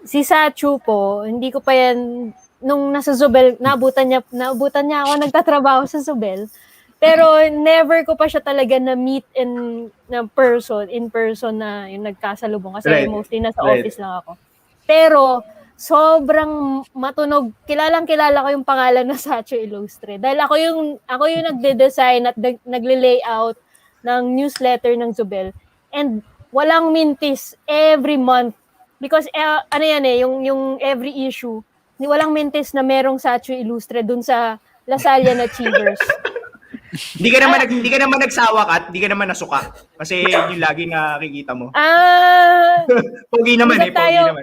Si Sacho po, hindi ko pa yan, nung nasa Zobel, naabutan niya ako nagtatrabaho sa Zobel. Pero never ko pa siya talaga na-meet in person na yung nagkasalubong. Kasi mostly nasa office lang ako. Pero sobrang matunog. Kilalang-kilala ko yung pangalan na Sacho Ilustre. Dahil ako yung nagde-design at nagle-layout ng newsletter ng Zobel. And walang mintis every month. Because yung every issue, walang mintis na merong Sacho Ilustre dun sa Lasallian Achievers. Hindi ka naman nagsawa ka at hindi ka naman nasuka. Kasi yung lagi nakikita mo. Pogi naman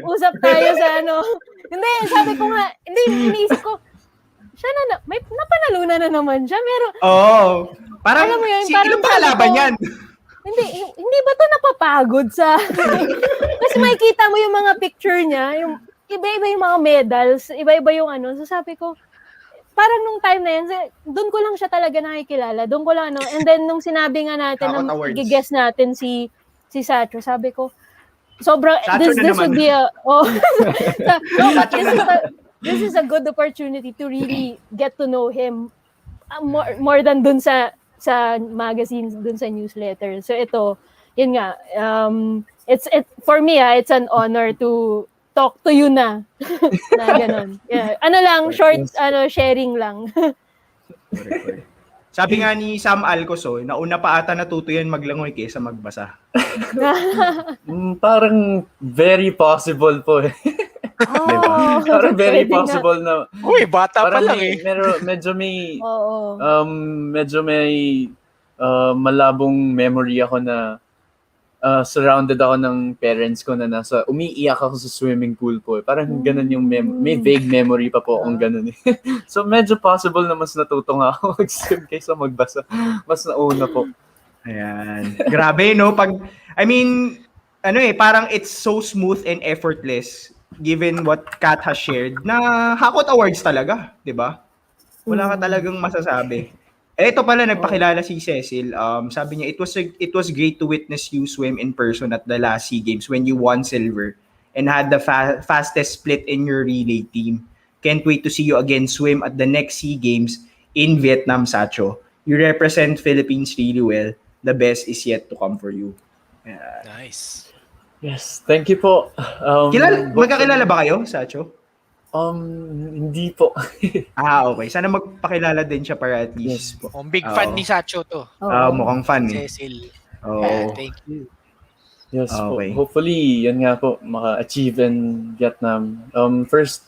Usap tayo sa ano. Hindi, sabi ko nga, iniisip ko, siya napanalunan na naman siya. Parang, Alam mo yun, ilang pa kalaban yan? Hindi ba to napapagod sa... Kasi makikita mo yung mga picture niya, yung iba-iba yung mga medals, iba-iba yung ano. So sabi ko, parang nung time na yan, doon ko lang siya talaga nakikilala. Doon ko lang, ano. And then, nung sinabi nga natin, Hakot na Awards. i-guess natin si Sacho, sabi ko, sobrang, Sacho na this naman. would be a, Sacho na this is a good opportunity to really get to know him more than dun sa magazines, dun sa newsletter. So ito, yun nga, it's for me, it's an honor to talk to you na. Na ganun. Yeah. Ano lang, short, sharing lang. Sabi nga ni Sam Alcoso, nauna pa ata natuto yan maglangoy kaysa magbasa. Parang very possible po eh. Oh, Parang very pwede nga. possible na. Uy, bata pa Parang lang eh. medyo may Oo. medyo may malabong memory ako na surrounded ako ng parents ko na umiiyak ako sa swimming pool po. Parang ganun yung may vague memory pa po akong ganun eh. So medyo possible na mas natuto nga ako mag-swim kaysa magbasa. Mas nauna po. Ayan. Grabe, no? Parang it's so smooth and effortless given what Kat has shared na Hakot Awards talaga, di ba? Wala ka talagang masasabi. Ito pala, nagpakilala si Cecil. Sabi niya, it was great to witness you swim in person at the last SEA Games when you won silver and had the fastest split in your relay team. Can't wait to see you again swim at the next SEA Games in Vietnam, Sacho. You represent Philippines really well. The best is yet to come for you. Nice. Yes, thank you po. Magkakilala ba kayo, Sacho? Hindi po. Okay. Sana magpakilala din siya para at least. Yes po. Big fan ni Sacho to. Mukhang fan eh. Cecil. Oo. Thank you. Yes Okay. po. Hopefully, yan nga po, maka-achieve in Vietnam. First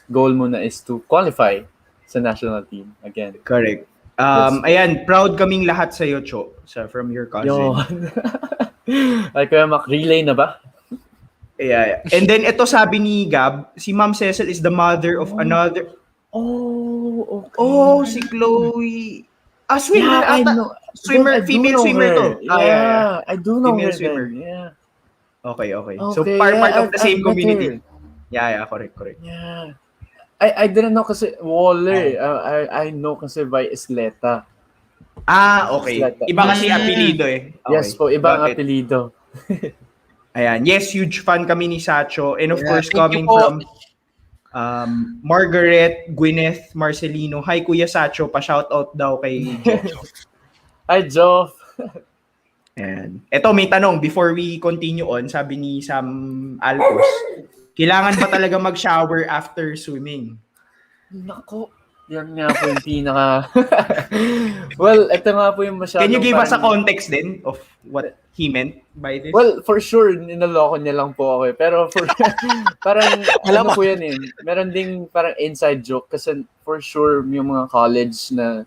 goal muna is to qualify sa national team again. Correct. Yes. Ayan, proud kaming lahat sa iyo, Cho, from your cousin. Yun. Ay, Kuya Mac, relay na ba? Yeah. And then ito sabi ni Gab, si Ma'am Cecil is the mother of another. Oh, okay. Oh, si Chloe. Swimmer Yeah, I ata. know. Swimmer, I do female know swimmer her. to. Yeah, I do know Female her swimmer. then. Yeah. Okay. So Okay, part yeah, of the same I've met community. her. Yeah, correct. Yeah. I didn't know kasi Waller. I know kasi by Isleta. Okay. Iba kasi apelido eh. Okay. Yes po, iba ang Got it. apelido. Ayan. Yes, huge fan kami ni Sacho. And of Yeah, course, thank coming you po. from Margaret, Gwyneth, Marcelino. Hi, Kuya Sacho. Pa-shoutout daw kay Joff. Hi, Joff. Ayan. Ito, may tanong. Before we continue on, sabi ni Sam Alcos, kailangan ba talaga mag-shower after swimming? Nako. Yan nga po yung pinaka... Well, ito nga po yung masyadong... Can you give us a parang- context then of what he meant by this? Well, for sure, ninaloko niya lang po ako eh. Pero for... parang, ano po yan eh. Meron ding parang inside joke kasi for sure yung mga college na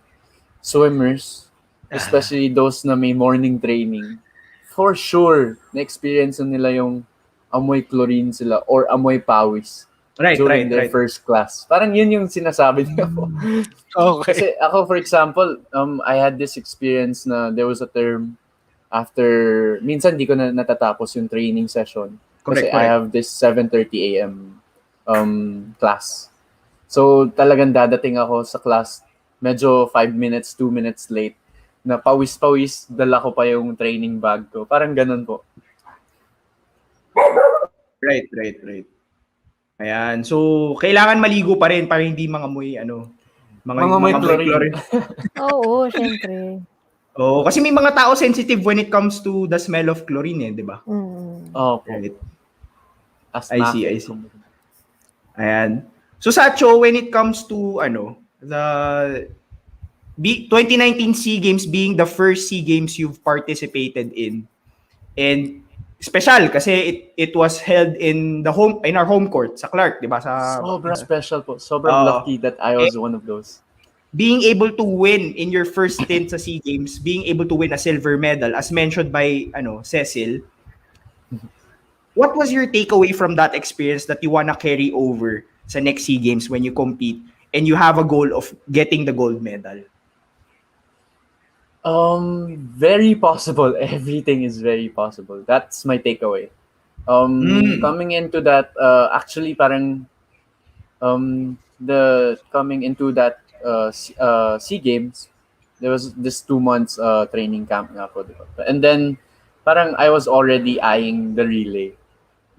swimmers, especially those na may morning training, for sure, na-experience na nila yung amoy chlorine sila or amoy pawis. During their first class. Parang yun yung sinasabi niya po. Okay. Kasi ako, for example, I had this experience na there was a term after, minsan di ko na natatapos yung training session. Kasi I have this 7:30 a.m. Class. So talagang dadating ako sa class, medyo 5 minutes, 2 minutes late, na pawis-pawis, dala ko pa yung training bag ko. Parang ganun po. Right. Ayan. So, kailangan maligo pa rin para hindi mangamoy, Mga chlorine. Oo, syempre. Oo, kasi may mga tao sensitive when it comes to the smell of chlorine di ba? Oh, Right. I see. Ayan. So, Sacho, when it comes to, the 2019 SEA Games being the first SEA Games you've participated in, and special kasi it was held in our home court sa Clark, 'di ba? Sobrang special po. Sobrang lucky that I was one of those. Being able to win in your first stint sa SEA Games, being able to win a silver medal as mentioned by Cecil. What was your takeaway from that experience that you wanna carry over sa next SEA Games when you compete and you have a goal of getting the gold medal? Very possible. Everything is very possible. That's my takeaway. Coming into that, actually, parang the coming into that SEA Games, there was this 2 months training camp nga po, diba? And then, parang I was already eyeing the relay.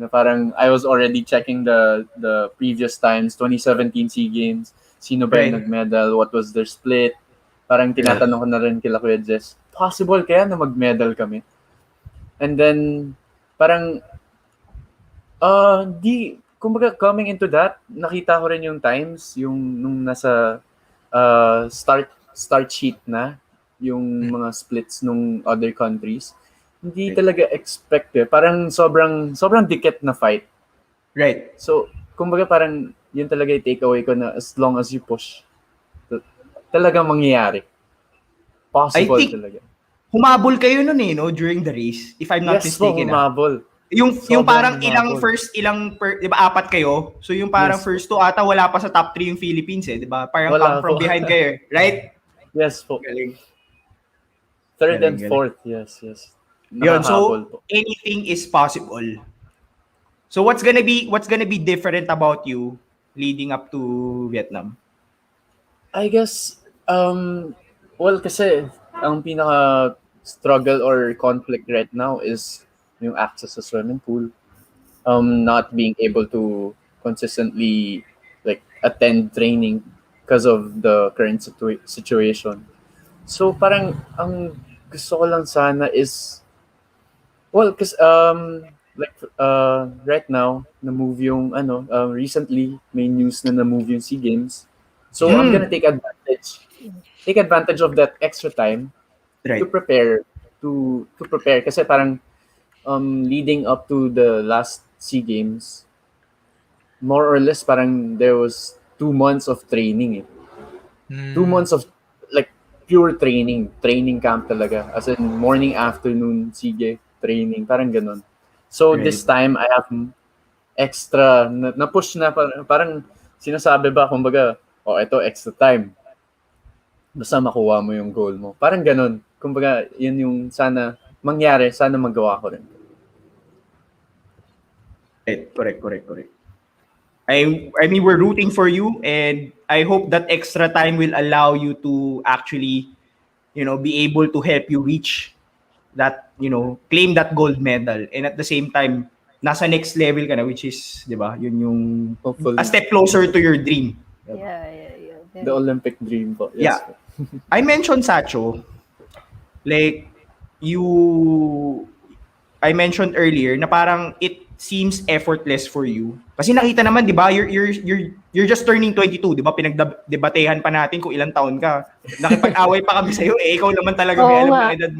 Na parang I was already checking the previous times, 2017 SEA Games, sino ba yung nag-medal, what was their split. Parang tinatanong ko na rin kila Kuya Jess, possible kaya na mag-medal kami? And then, parang, kumbaga coming into that, nakita ko rin yung times, yung nung nasa start sheet na, yung mga splits nung other countries. Hindi talaga expect eh. Parang sobrang dikit na fight. Right. So, kumbaga parang yun talaga yung takeaway ko na as long as you push, talagang mangyayari. Possible I think, talaga. Humabol kayo nun eh, no? During the race. If I'm not mistaken. Humabol. Yung parang humabol. di ba, 4 kayo? So yung parang first 2 ata wala pa sa top 3 yung Philippines eh, di ba? Parang Wala come from po. behind kayo, right? Yes po. Galing. Third Galing, and fourth, yes. Yun, Nakahabol so po. anything is possible. So what's gonna be different about you leading up to Vietnam? I guess, well, kasi ang pinaka struggle or conflict right now is yung access sa swimming pool. Not being able to consistently like attend training because of the current situation. So parang ang gusto ko lang sana is, well, because right now na-move yung recently may news na na-move yung SEA Games. So I'm gonna take advantage of that extra time to prepare kasi parang leading up to the last SEA Games, more or less parang there was 2 months of training. 2 months of like pure training camp talaga. As in morning, afternoon, sige, training, parang ganun. So this time I have extra na push na parang sinasabi ba kumbaga, ito extra time. Basta makuha mo yung goal mo. Parang ganun. Kumbaga, yun yung sana mangyari, sana magawa ko rin. Correct. I mean, we're rooting for you, and I hope that extra time will allow you to actually, be able to help you reach that, claim that gold medal, and at the same time, nasa next level ka na, which is, di ba, yun yung hopefully a step closer to your dream. Yeah. The Olympic dream po. Yes. Yeah. I mentioned, Sacho, like, I mentioned earlier na parang it seems effortless for you. Kasi nakita naman, 'di ba? You're just turning 22, 'di ba? Pinagdebatehan pa natin kung ilang taon ka. Nakipag-away pa kami sa iyo. Ikaw naman talaga may alam ng edad.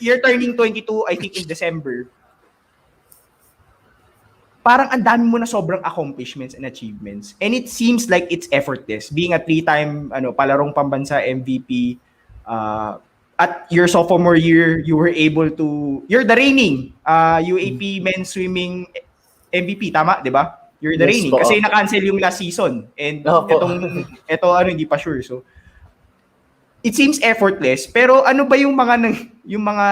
You're turning 22 I think in December. Parang ang dami mo na sobrang accomplishments and achievements. And it seems like it's effortless. Being a 3-time Palarong Pambansa MVP, at your sophomore year, you're the reigning UAAP men's swimming MVP, tama, di ba? You're the reigning. Kasi na-cancel yung last season. And hindi pa sure. So, it seems effortless. Pero ano ba yung mga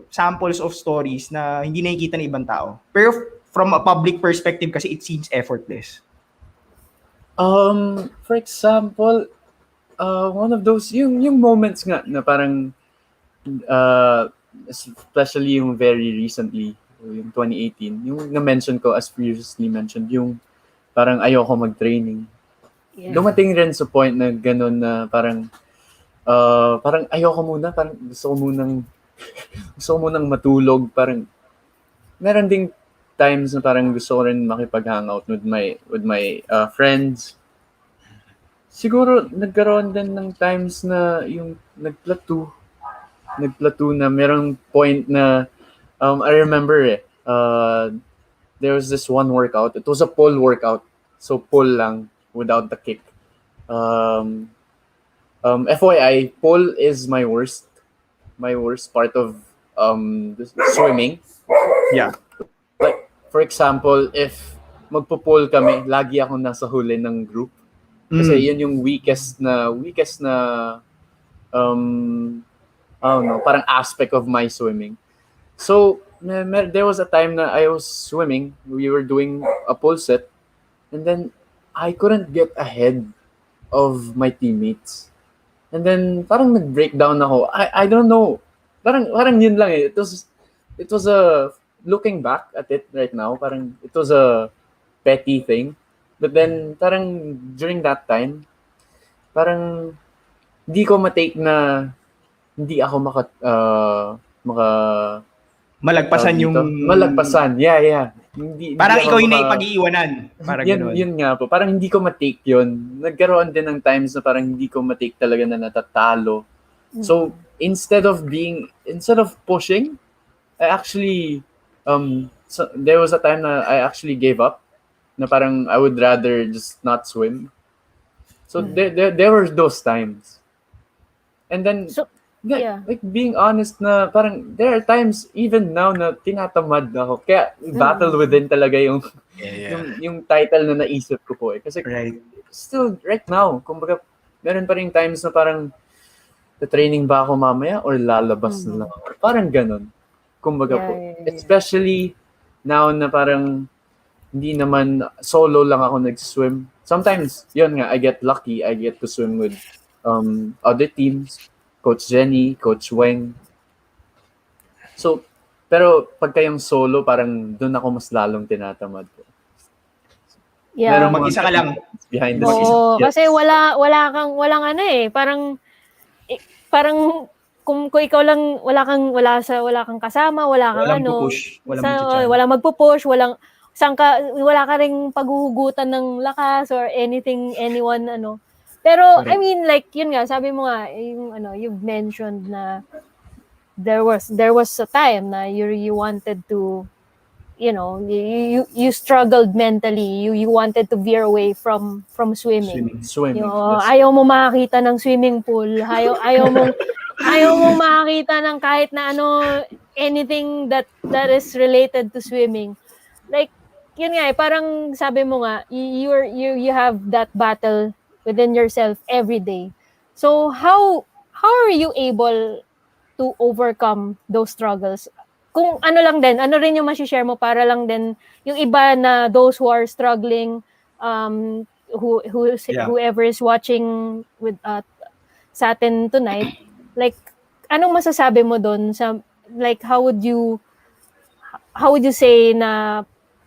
samples of stories na hindi nakikita ng ibang tao? Pero from a public perspective kasi it seems effortless. For example, one of those yung moments nga na parang especially yung very recently, yung 2018, yung na-mention ko as previously mentioned, yung parang ayoko mag-training. Yeah. Dumating rin sa point na gano'n na parang ayoko muna, parang gusto ko munang matulog, parang meron ding times na parang gusto ko rin makipag-hangout with my friends. Siguro nagkaroon din ng times na yung nagplateau na merong point na I remember there was this one workout. It was a pull workout. So pull lang without the kick. FYI, pull is my worst part of swimming. Yeah. Like for example, if magpo-pull kami, lagi ako nasa huli ng group. Kasi yun yung weakest na I don't know, parang aspect of my swimming. So, there was a time na I was swimming, we were doing a pull set, and then I couldn't get ahead of my teammates. And then parang nag-breakdown ako. I don't know. Parang yun lang eh. It was a looking back at it right now, parang it was a petty thing. But then parang during that time, parang hindi ko matake na hindi ako maka Malagpasan tawag yung... dito? Malagpasan. Yeah. Parang Hindi ikaw ako yung naipag-iiwanan. Parang ganun. yun nga po. Parang hindi ko matake yun. Nagkaroon din ng times na parang hindi ko matake talaga na natatalo. So, instead of pushing, I actually, so there was a time na I actually gave up. Na parang I would rather just not swim. So, there were those times. And then, So, yeah. like being honest na parang there are times even now na tinatamad ako. Kaya battle within talaga yung yung title na naisip ko po eh. Kasi still right now, kumbaga meron pa ring times na parang training ba ako mamaya or lalabas na lang ako. Parang ganun. Kumbaga po. Especially now na parang hindi naman solo lang ako nag-swim. Sometimes, yun nga, I get lucky. I get to swim with other teams. Coach Jenny, Coach Weng. So, pero pagka yung solo, parang doon ako mas lalong tinatamad ko. Yeah. Pero mag-isa ka lang. Behind the Oo, scenes. Yes. kasi walang ano eh, parang kung ikaw lang wala kang kasama, wala kang Walang ano, pupush, walang walang magpupush, wala ka ring paghuhugutan ng lakas or anyone ano. Pero Correct. I mean like yun nga, sabi mo nga yung ano, you've mentioned na there was a time na you wanted to, you know, you struggled mentally, you wanted to veer away from swimming. Swimming. Yung, Yes. ayaw mo makakita ng swimming pool, ayaw mong makakita ng kahit na ano, anything that is related to swimming. Like yun nga parang sabi mo nga, you have that battle within yourself every day. So how are you able to overcome those struggles? Kung ano lang din, ano rin yung ma-share mo para lang din yung iba na those who are struggling, whoever is watching with sa atin tonight, like anong masasabi mo doon sa like how would you say na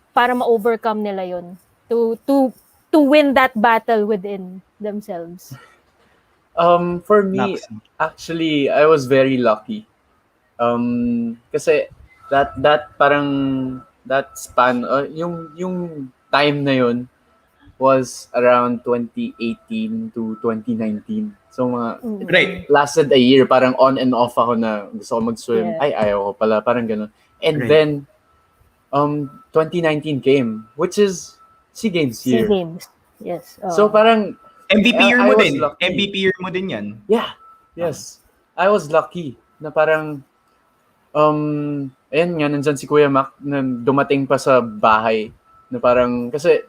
para ma-overcome nila yon to win that battle within themselves? For me, actually, I was very lucky. Kasi that parang that span, yung time na yun was around 2018 to 2019. So mga lasted a year, parang on and off ako na gusto ko mag-swim. Yeah. Ayaw ko pala, parang ganun. And then 2019 came, which is SEA Games year. SEA Games. Yes. So parang MVP year I mo was din. lucky. MVP year mo din yan. Yeah. Yes. I was lucky na parang ayun nga, nandyan si Kuya Mac na dumating pa sa bahay na parang, kasi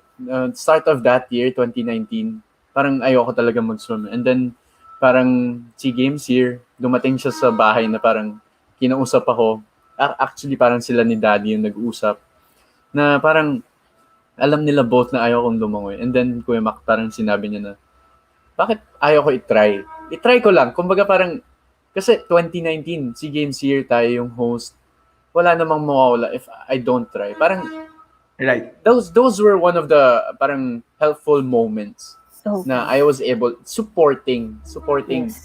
start of that year, 2019, parang ayoko talaga mag-swim. And then, parang SEA Games year, dumating siya sa bahay na parang kinausap ako. Actually, parang sila ni Daddy yung nag-usap na parang alam nila both na ayaw kong lumangoy. And then, Kuya Mac, parang sinabi niya na, bakit ayaw ko i-try? I-try ko lang. Kumbaga parang, kasi 2019, SEA Games year tayo yung host. Wala namang mawawala if I don't try. Parang, those were one of the parang helpful moments na I was able, supporting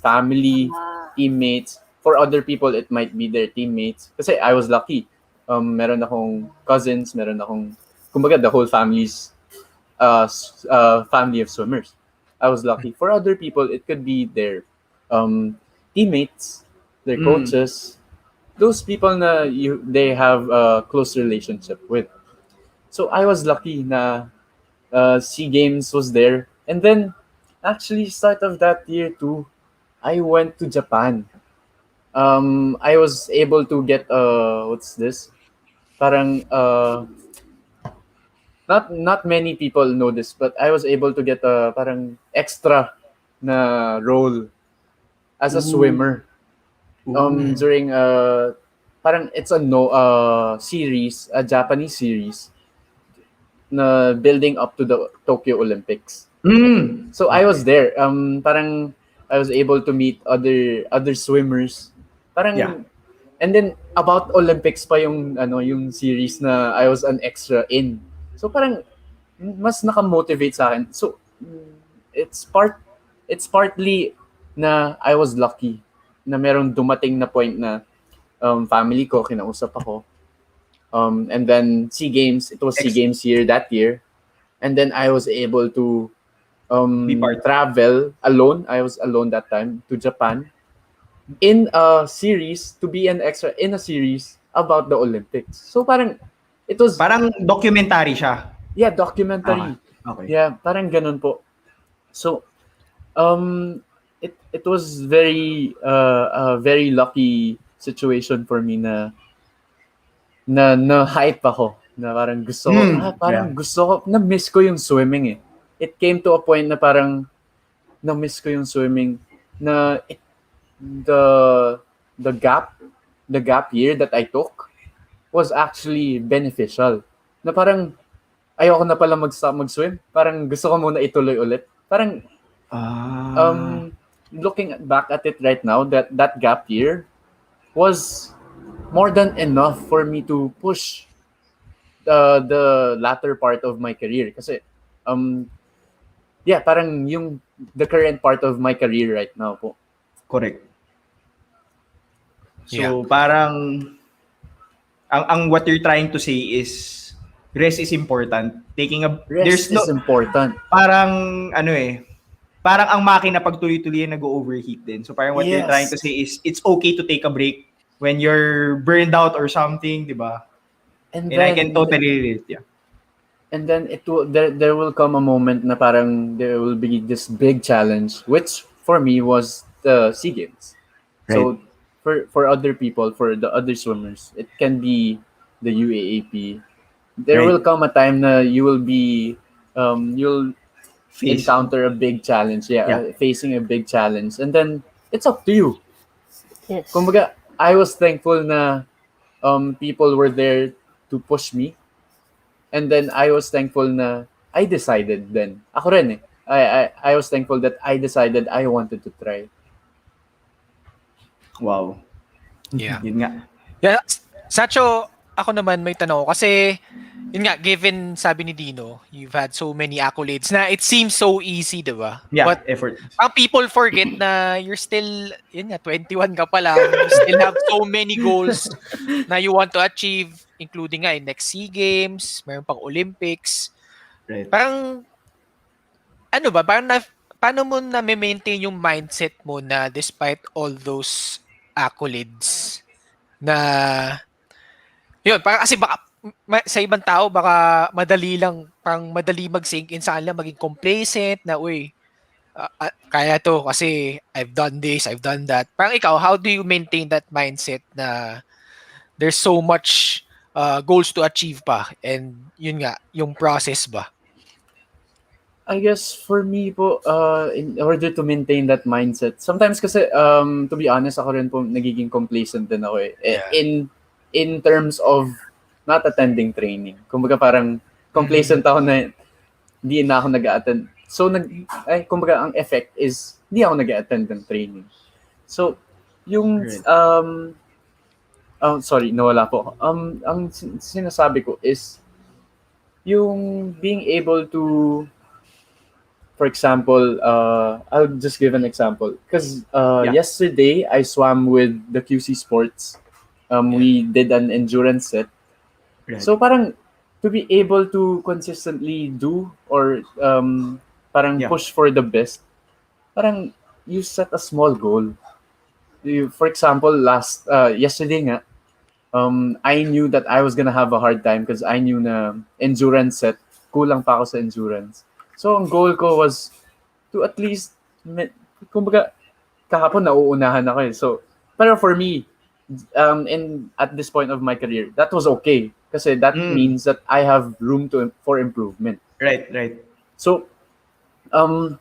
family, teammates. For other people, it might be their teammates. Kasi I was lucky. Meron akong cousins, meron akong, kumbaga the whole family's family of swimmers. I was lucky. For other people, it could be their teammates, their coaches, those people na they have a close relationship with. So I was lucky na SEA Games was there. And then, actually, start of that year too, I went to Japan. I was able to get, what's this? Parang, not many people know this, but I was able to get a parang extra na role as a Ooh. swimmer. Ooh. During parang it's a series, a Japanese series na building up to the Tokyo Olympics. So I was there. Parang I was able to meet other swimmers. Parang Yeah. and then about Olympics pa yung series na I was an extra in. So parang mas naka-motivate sa akin. So it's partly na I was lucky na merong dumating na point na family ko kinausap ako. And then SEA Games, it was SEA Games that year. And then I was able to travel alone. I was alone that time to Japan in a series, to be an extra in a series about the Olympics. So parang it was Parang documentary siya. yeah, documentary. Okay. Yeah, parang ganun po. So it was very a very lucky situation for me na hype ako na parang gusto ko gusto ko na miss ko yung swimming eh. It came to a point na parang na miss ko yung swimming na the gap year that I took was actually beneficial. Na parang ayoko na pala mag-swim. Parang gusto ko muna ituloy ulit. Parang looking back at it right now, that gap year was more than enough for me to push the latter part of my career. Kasi parang the current part of my career right now po. Correct. So parang ang what you're trying to say is rest is important. Rest is important. Parang parang ang makina pag tuloy-tuloy nag-overheat din. So parang what you're trying to say is it's okay to take a break when you're burned out or something, di ba? And I can totally relate, yeah. And then there will come a moment na parang there will be this big challenge, which for me was the SEA Games. Right. So for other people, for the other swimmers, it can be the UAAP. There will come a time na you will be you'll encounter a big challenge, facing a big challenge, and then it's up to you. Yes. Kumbaga, I was thankful na people were there to push me. And then I was thankful na I decided then. Ako rin eh. I was thankful that I decided I wanted to try. Wow. Yeah. Yun nga. Yeah, Sacho, ako naman may tanong ko. Kasi, yun nga, given, sabi ni Dino, you've had so many accolades na it seems so easy, di ba? Yeah, but effort. Ang people forget na you're still, yun nga, 21 ka pa lang. You still have so many goals na you want to achieve, including nga next SEA Games, mayroon pang Olympics. Right. Parang, ano ba? Paano mo na-maintain yung mindset mo na despite all those accolades na yun, parang kasi baka sa ibang tao baka madali mag-sink in sa kanila, maging complacent na kaya to kasi I've done this, I've done that. Parang ikaw, how do you maintain that mindset na there's so much goals to achieve pa and yun nga, yung process ba? I guess for me po, in order to maintain that mindset, sometimes kasi, to be honest, ako rin po nagiging complacent din ako eh. Yeah. In terms of not attending training. Kumbaga parang complacent ako na hindi na ako nag-attend. So, kumbaga ang effect is hindi ako nag-attend ng training. So, yung, sorry, nawala po. Ang sinasabi ko is, yung being able to, for example, I'll just give an example. Because yesterday, I swam with the QC Sports. We did an endurance set. Right. So parang to be able to consistently do or parang push for the best, parang you set a small goal. For example, yesterday nga, I knew that I was gonna have a hard time because I knew na endurance set, kulang pa ako sa endurance. So, ang goal ko was to at least, kumbaga, kahapon nauunahan ako eh. So, pero for me, at this point of my career, that was okay. Kasi that means that I have room for improvement. Right. So, ang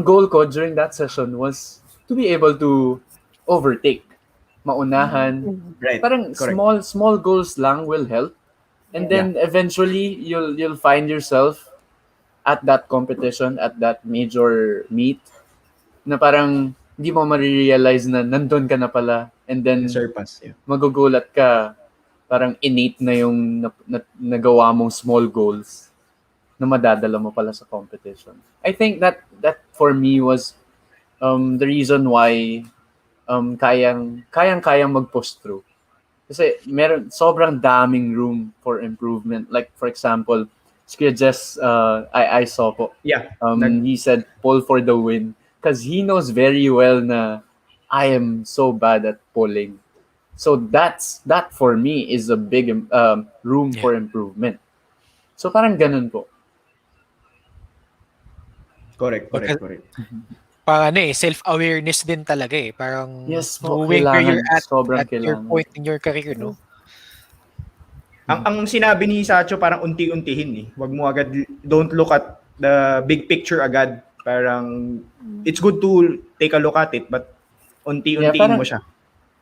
goal ko during that session was to be able to overtake, maunahan. Right. Parang Correct. small goals lang will help. And then eventually you'll find yourself at that competition, at that major meet, na parang hindi mo marirealize na nandun ka na pala, and then Surpass. Yeah. magugulat ka, parang innate na yung nagawa mong small goals na madadala mo pala sa competition. I think that for me was the reason why kayang mag-push through. Kasi sobrang daming room for improvement. Like, for example, Kuya Jess, I saw po. Yeah. He said, pull for the win. Because he knows very well na I am so bad at pulling. So that for me is a big room for improvement. So parang ganun po. Correct. Parang self-awareness din talaga eh. Parang Yes po, knowing where you're at sobrang your kailangan. point in your career, no? Ang sinabi ni Sacho, parang unti-untihin eh. Wag mo agad, don't look at the big picture agad. Parang, it's good to take a look at it, but unti-untiin mo siya.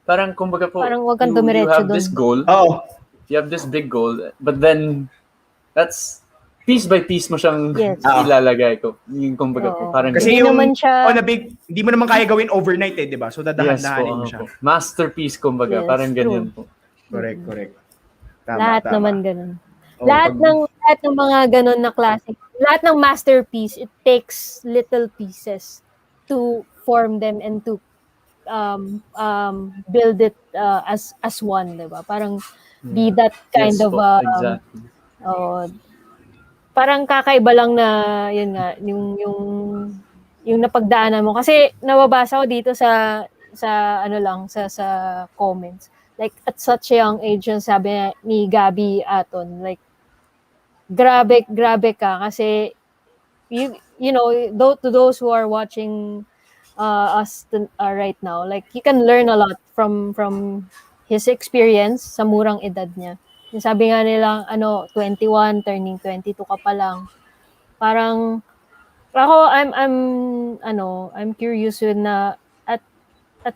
Parang kumbaga po, Parang wag kang you dumiretso have dun. this goal. Oo. You have this big goal, but then that's piece by piece mo siyang ilalagay ko. Yung kumbaga po, parang Kasi Hindi yung naman siya- on a big, hindi mo naman kaya gawin overnight eh, di ba? So dadahan-dahanin mo siya. po. Masterpiece kumbaga, Yes, parang ganyan po. Correct. Tama, Lahat tama. naman ganun. Oo, lahat pag- ng mga ganun na classic, lahat ng masterpiece, it takes little pieces to form them and to build it as one, 'di ba? Parang be that kind Yes of po, exactly. parang kakaiba lang na yun nga yung napagdaanan mo kasi nababasa ko dito sa ano lang sa comments, like at such a young age, yung sabi ni Gabby Aton, like grabe ka kasi you know, to those who are watching us right now, like you can learn a lot from his experience sa murang edad niya. Yung sabi nga nila, 21 turning 22 ka pa lang. Parang ako, I'm curious yun na at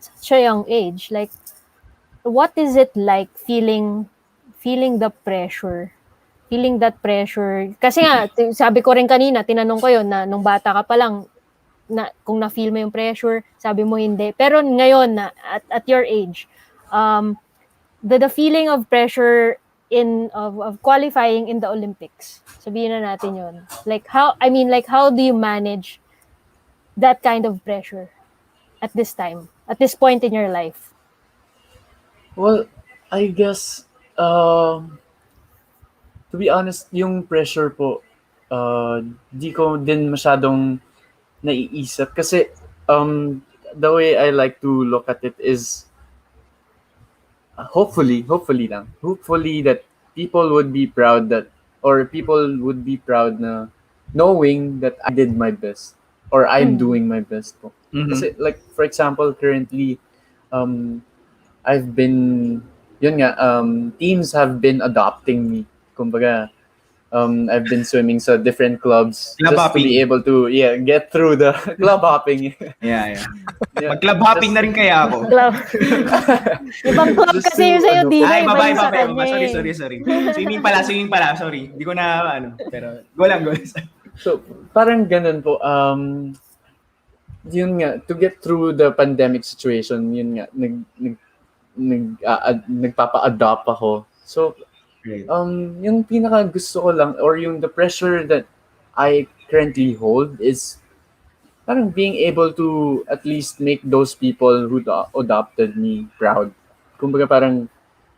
such a young age, like what is it like feeling the pressure? Feeling that pressure. Kasi nga, sabi ko rin kanina, tinanong ko yun na nung bata ka pa lang, kung na-feel mo yung pressure, sabi mo hindi. Pero ngayon, at your age, the feeling of pressure of qualifying in the Olympics, sabihin na natin yun. Like how do you manage that kind of pressure at this time, at this point in your life? Well, I guess, to be honest, yung pressure po, di ko din masyadong naiisip. Kasi, the way I like to look at it is, hopefully that people would be proud na knowing that I did my best or I'm doing my best po. Kasi like for example currently I've been teams have been adopting me. Kumbaga I've been swimming sa different clubs Club just hopping. to be able to get through the club hopping. Yeah. Mag-club hopping na rin kaya ako. Club. Ibang club Just kasi yun to, sa'yo, di ba? Ay, Iba baba. yung sa kanya eh. Sorry. Swimming pala, sorry. Hindi ko na, pero, go lang. So, parang ganun po. Yun nga, to get through the pandemic situation, yun nga, nagpapa-adopt ako. So, Great. yung pinaka gusto ko lang, or yung the pressure that I currently hold is parang being able to at least make those people who adopted me proud. Kumbaga parang,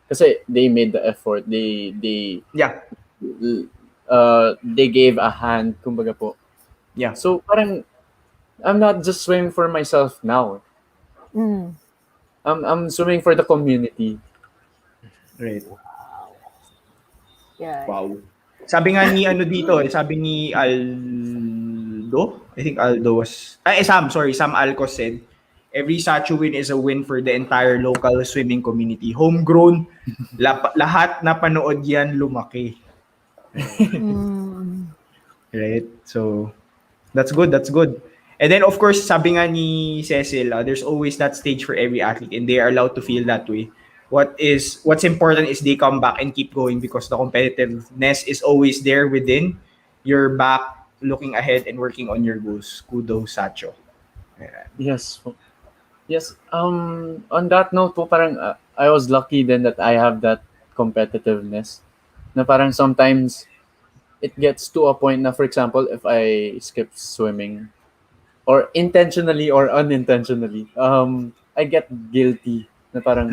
kasi they made the effort, they gave a hand, kumbaga po. Yeah. So parang, I'm not just swimming for myself now. I'm swimming for the community. Great. Yeah. Wow. Sabi nga ni sabi ni Aldo, I think Aldo was, Sam Alcos said, every Sacho win is a win for the entire local swimming community. Homegrown, lahat na panood yan lumaki. Right? So, that's good. And then, of course, sabi nga ni Cecil, there's always that stage for every athlete and they are allowed to feel that way. What's important is they come back and keep going because the competitiveness is always there within. You're back looking ahead and working on your goals. Kudos, Sacho. Yeah. Yes. Yes. On that note po, parang I was lucky then that I have that competitiveness. Na parang sometimes it gets to a point na, for example, if I skip swimming, or intentionally or unintentionally, I get guilty. Na parang,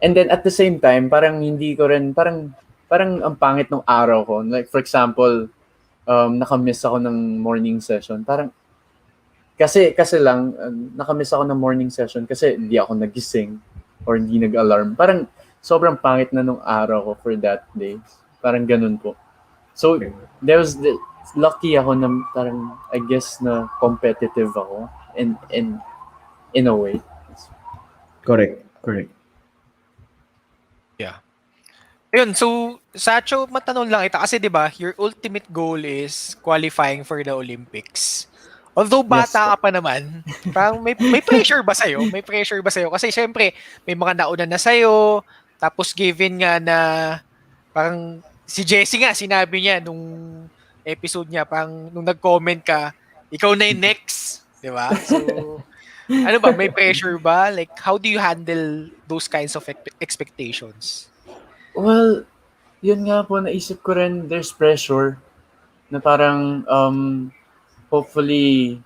and then at the same time, parang hindi ko rin, parang ang pangit ng araw ko. Like, for example, nakamiss ako ng morning session. Parang, kasi lang, nakamiss ako ng morning session kasi hindi ako nagising or hindi nag-alarm. Parang, sobrang pangit na nung araw ko for that day. Parang ganun po. So, lucky ako na parang, I guess, na competitive ako in a way. Correct. Yeah. Ayun, so Sacho, matanong lang kita kasi 'di ba, your ultimate goal is qualifying for the Olympics. Although bata ka pa naman, parang may pressure ba sa'yo? May pressure ba sa'yo? Kasi syempre, may mga nauna na sa'yo, tapos given nga na parang si Jessie nga, sinabi niya nung episode niya, parang nung nag-comment ka, ikaw na yung next, di ba? So, ano ba, may pressure ba? Like, how do you handle those kinds of expectations? Well, yun nga po, naisip ko rin, there's pressure na parang, hopefully,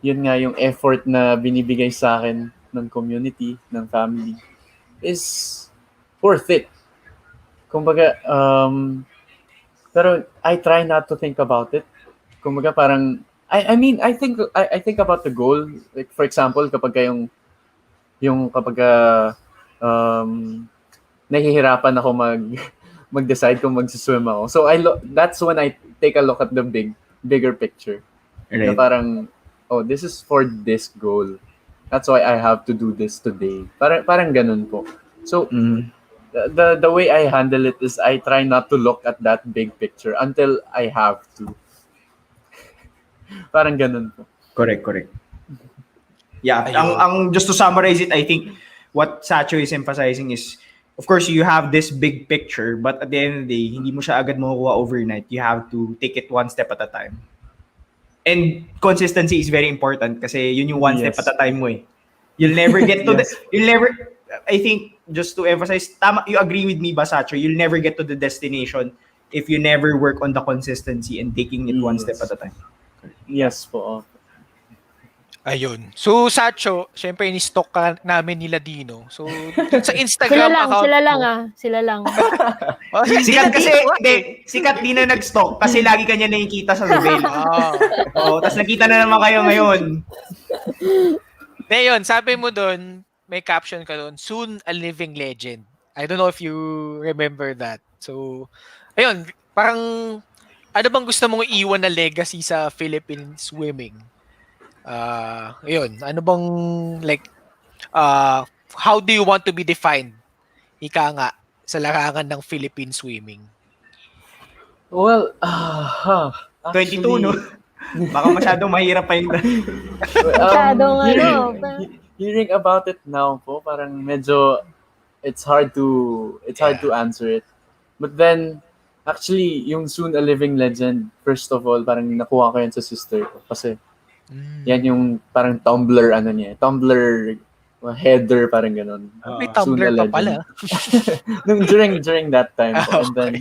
yun nga yung effort na binibigay sa akin ng community, ng family, is worth it. Kumbaga, pero I try not to think about it. Kumbaga parang, I mean, I think about the goal. Like, for example, kapag kapag nahihirapan ako mag-decide kung mag-swim ako. So that's when I take a look at the bigger picture. Right. Na parang, oh, this is for this goal. That's why I have to do this today. Parang ganun po. So, the way I handle it is I try not to look at that big picture until I have to. Parang ganun po. Correct. Yeah, ang just to summarize it, I think what Sacho is emphasizing is, of course, you have this big picture, but at the end of the day, hindi mo siya agad makukuha overnight. You have to take it one step at a time. And consistency is very important kasi yun yung one step at a time mo eh. You'll never get to I think, just to emphasize, tama, you agree with me ba, Sacho? You'll never get to the destination if you never work on the consistency and taking it one step at a time. Yes po. Ayun. So, Sacho, syempre, in-stock ka namin nila Dino. So, sa Instagram account Sila lang. Oh, Sikat kasi, sikat di na nag-stock kasi lagi kanya nakikita sa reveal. Tapos nakita na naman kayo ngayon. Ngayon, sabi mo doon, may caption ka doon, soon a living legend. I don't know if you remember that. So, ayun, parang, ano bang gusto mong iwan na legacy sa Philippine swimming? Ayun, ano bang, like, how do you want to be defined? Ika nga, sa larangan ng Philippine swimming. Well, 22, no? Baka masyadong mahirap pa yung... Hearing about it now po, parang medyo it's hard to answer it. But then actually yung soon a living legend, first of all, parang nakuha ko yan sa sister ko kasi yan yung parang Tumblr Tumblr header, parang ganun. May Tumblr pa pala. during that time po. And then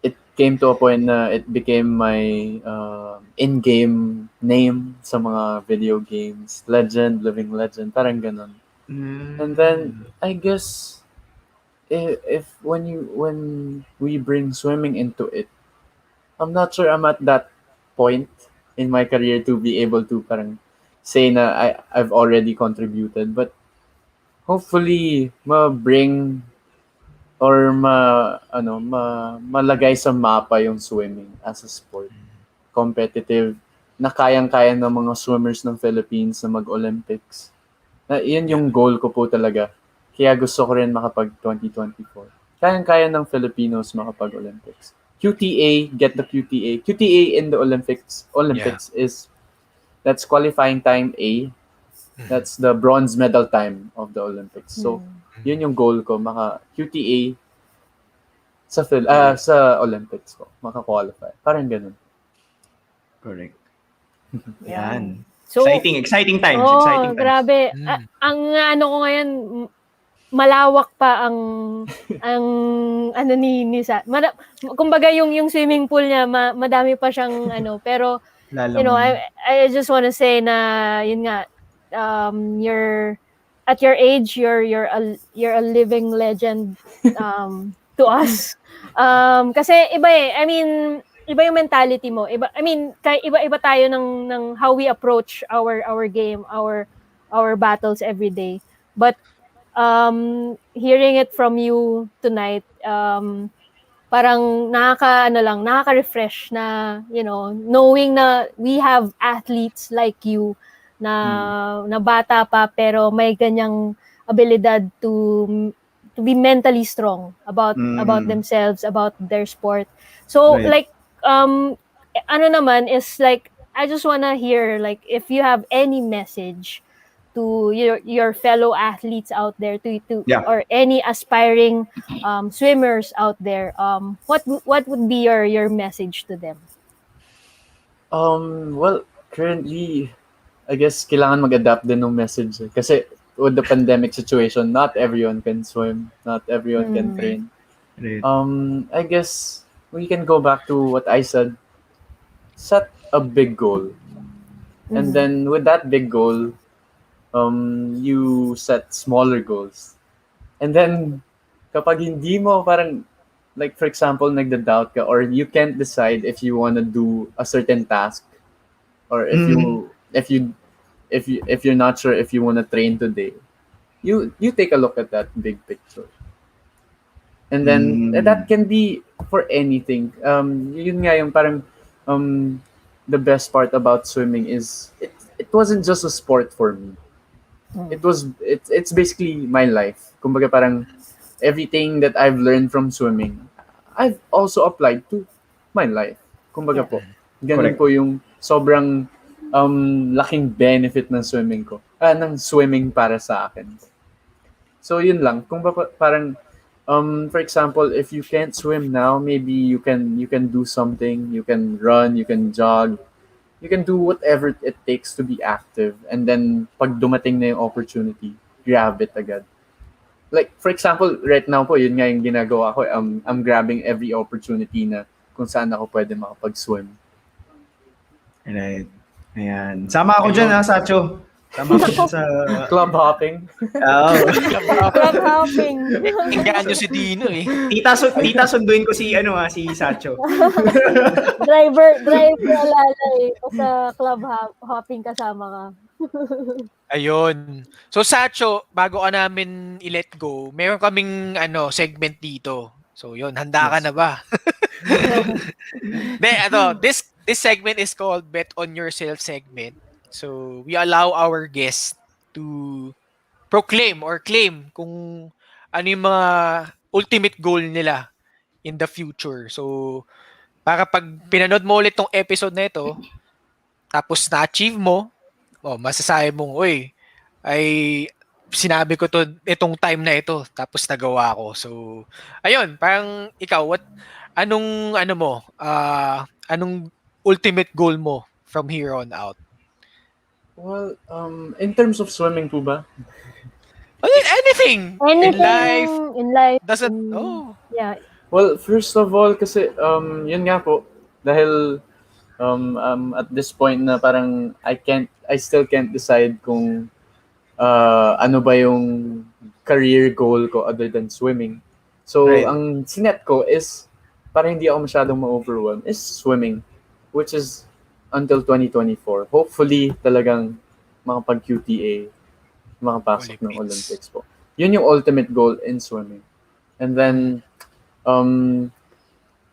it came to a point na it became my in-game name sa mga video games. Living legend, parang ganun. And then, I guess, when we bring swimming into it, I'm not sure I'm at that point in my career to be able to parang say na I've already contributed, but hopefully ma-bring or malagay sa mapa yung swimming as a sport. Competitive, na kayang-kaya ng mga swimmers ng Philippines na mag-Olympics. Yun yung goal ko po talaga. Kaya gusto ko rin makapag 2024. Kayang-kaya ng Filipinos makapag-Olympics. QTA, get the QTA. QTA in the Olympics is that's qualifying time A. That's the bronze medal time of the Olympics. So, yun yung goal ko, maka QTA sa Olympics ko, maka-qualify. Parang ganun. Correct. Yeah. Yan. So, Exciting times. Oh, Exciting times. grabe. Ang ano ko ngayon, malawak pa ang ano ni Sa. Kumbaga yung swimming pool niya, madami pa siyang pero you know, I just want to say na yun nga, you're at your age, you're a living legend to us. Kasi iba I mean, iba yung mentality mo. Iba, I mean, iba tayo ng how we approach our game, our battles every day. But hearing it from you tonight, parang nakaka-refresh na, you know, knowing na we have athletes like you na bata pa pero may ganyang abilidad to be mentally strong about themselves, about their sport. So like ano naman is like I just wanna hear like if you have any message to your fellow athletes out there or any aspiring swimmers out there, what would be your message to them? Well, currently, I guess kailangan mag-adapt din ng message. Kasi with the pandemic situation, not everyone can swim, not everyone can train. Right. I guess we can go back to what I said. Set a big goal. And then with that big goal, you set smaller goals. And then kapag hindi mo parang like for example nagda-doubt ka or you can't decide if you want to do a certain task or if you're not sure if you want to train today, you take a look at that big picture. And then that can be for anything. Yun nga yung parang the best part about swimming is it wasn't just a sport for me. It's basically my life. Kumbaga parang everything that I've learned from swimming, I've also applied to my life. Kumbaga po, ganun po yung sobrang laking benefit ng swimming ko. Ng swimming para sa akin. So yun lang. Kung parang for example, if you can't swim now, maybe you can do something. You can run, you can jog. You can do whatever it takes to be active. And then, pag dumating na yung opportunity, grab it agad. Like, for example, right now po, yun nga yung ginagawa ko. I'm grabbing every opportunity na kung saan ako pwede makapag-swim. Right. Ayan. Sama ako dyan, Sacho. Sama ako dyan sa... Club hopping. Club hopping. Tinggaan nyo si Dino eh. Tita, sunduin ko si Sacho. driver alalay ko sa club hopping kasama ka. Ayun. So Sacho, bago ka namin i-let go, meron kaming segment dito. So yun, handa ka na ba? This segment is called Bet on Yourself segment. So we allow our guests to proclaim or claim kung ano yung mga ultimate goal nila in the future. So para pag pinanood mo ulit tong episode na ito, tapos na-achieve mo, masasabi mong, uy, ay sinabi ko to itong time na ito, tapos nagawa ko. So, ayun, parang ikaw, anong ultimate goal mo from here on out? Well, in terms of swimming po ba? Anything in life. Yeah. Well, first of all, kasi yun nga po, dahil at this point na parang I still can't decide kung ano ba yung career goal ko other than swimming. So, ang sinet ko is, para hindi ako masyadong ma-overwhelm, is swimming, which is until 2024. Hopefully, talagang makapag-QTA, makapasok ng Olympics po. Yun yung ultimate goal in swimming. And then,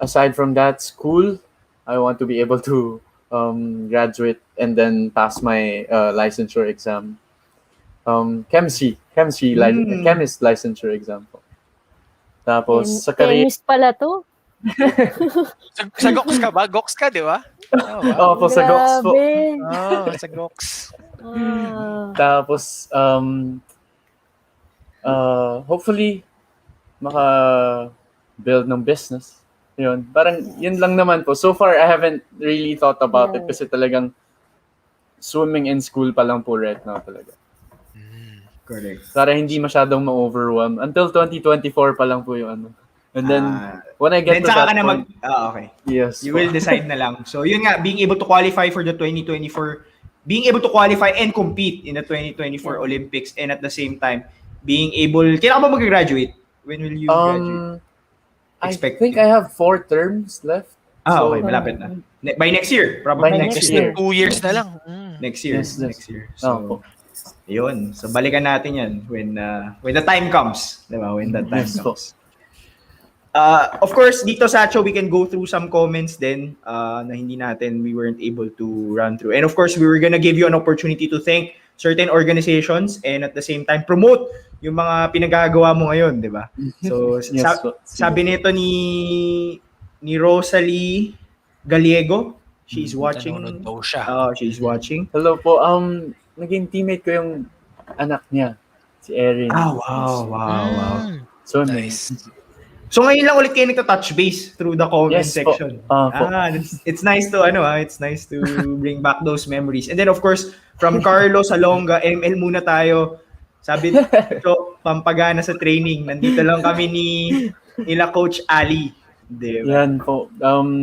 aside from that, school, I want to be able to graduate and then pass my licensure exam. Chemist licensure exam po. Tapos sa career, Chemist pala to. Sa Gox ka ba? Gox ka, di ba? Oo ba? Opo, sa Gox po. Grabe. Sa Gox. Ah. Tapos, hopefully, maka-build ng business. Yun. Parang, yun lang naman po. So far, I haven't really thought about it kasi talagang swimming in school pa lang po right now talaga. Correct. Para hindi masyadong ma-overwhelm. Until 2024 pa lang po yung ano. And then, when I get Then to saka that ka na point, okay. yes. You will decide na lang. So, yun nga, being able to qualify for the 2024, being able to qualify and compete in the 2024 Olympics, and at the same time, being able, kailan ka ba mag-graduate? When will you graduate? I think I have 4 terms left. Okay, malapit na. By next year, probably By next next year. 2 years na lang. Next year, Yes, next year. So, yun. So, balikan natin yan when the time comes. Diba? When that time Yes, comes. Of course, dito Sacho, we can go through some comments then na hindi natin, we weren't able to run through. And of course, we were gonna give you an opportunity to thank certain organizations and at the same time promote yung mga pinagagawa mo ngayon, di ba? So, sabi nito ni Rosalie Gallego, she's watching. Nanonood daw siya. She's watching. Hello po. Naging teammate ko yung anak niya, si Erin. Wow. So Nice. So ngayon lang ulit kayo nagta-touch base through the comment section. It's nice to it's nice to bring back those memories. And then of course, from Carlos Salonga, ML muna tayo. Sabi so pampagana sa training. Nandito lang kami nila Coach Ali. Diba? Yan po.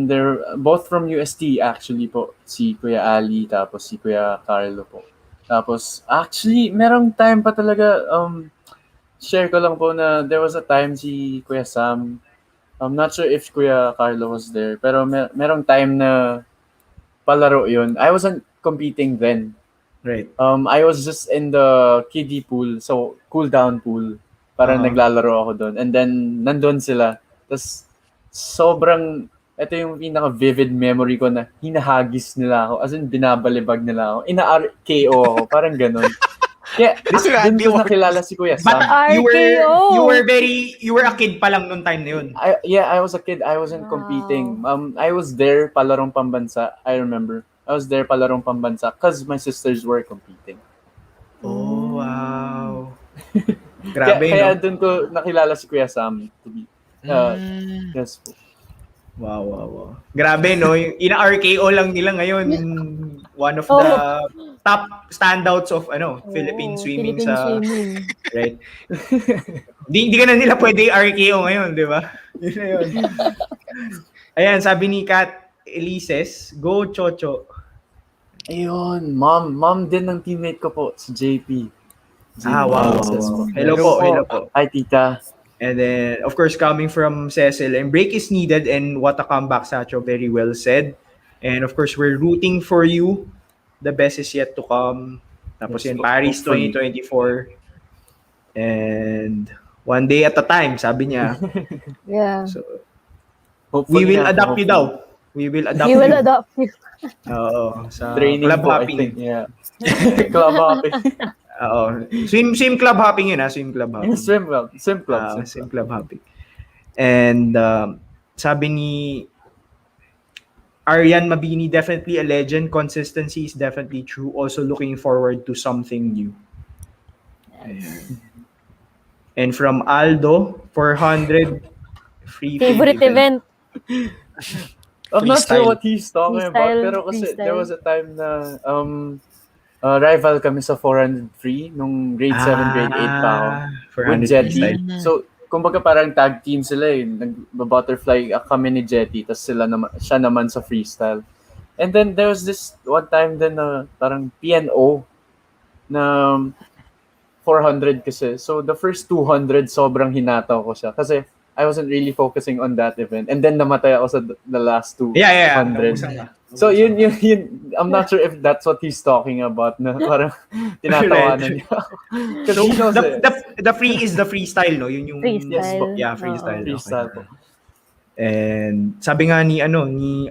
They're both from UST actually po. Si Kuya Ali tapos si Kuya Carlo po. Tapos actually merong time pa talaga share ko lang po na there was a time si Kuya Sam. I'm not sure if Kuya Carlo was there, pero merong time na palaro yun. I wasn't competing then. Right. I was just in the kiddie pool, so cool down pool. Parang naglalaro ako doon. And then nandun sila. Tapos sobrang, ito yung pinaka-vivid memory ko na hinahagis nila ako. As in, binabalibag nila ako. Ina-RKO ako. Parang ganun. Yeah, dun ko nakilala si Kuya Sam. But you were a kid pa lang noong time na yun. I was a kid. I wasn't competing. I was there Palarong Pambansa. I remember. I was there Palarong Pambansa because my sisters were competing. Oh, wow. Grabe, kaya no? dun ko nakilala si Kuya Sam. Yes po. Wow. Grabe, no? Yung ina-RKO lang nila ngayon. One of the top standouts of Philippine swimming Swimming. right? Hindi ka na nila pwede RKO ngayon, di ba? Yun na yun. Ayan, sabi ni Kat Elises, go Chocho. Ayun, mom din ng teammate ko po, si JP. Wow. Hello po. Hi, tita. And then, of course, coming from Cecil, and break is needed, and what a comeback, Sacho, very well said. And of course, we're rooting for you. The best is yet to come. Tapos in Paris 2024. And one day at a time, sabi niya. Yeah. So, Hopefully we will adopt you daw. We will adopt You will adopt you. Oo. Sa training club po, hopping. I think. Yeah. Club hopping. Oo. Swim club hopping yun, Swim club hopping. Swim club. Swim club hopping. And sabi ni Aryan Mabini, definitely a legend. Consistency is definitely true. Also looking forward to something new. Ayan. And from Aldo, 400 free Favorite event. I'm not Freestyle. sure what he's talking about, pero kasi there was a time na rival kami sa 400 free nung grade 7, grade 8 pa ako. With 400 Jetty. freestyle. So, kumbaga parang tag team sila eh. Nag-butterfly kami ni Jetty, tapos siya naman sa freestyle. And then there was this one time din na parang PNO na 400 kasi. So, the first 200 sobrang hinataw ko siya kasi I wasn't really focusing on that event. And then namatay ako sa the last 200. Yeah. So yun, I'm not sure if that's what he's talking about na parang tinatawanan niya. So, the free is the freestyle, no? Yun yung Freestyle. freestyle. Freestyle po. And sabi nga ni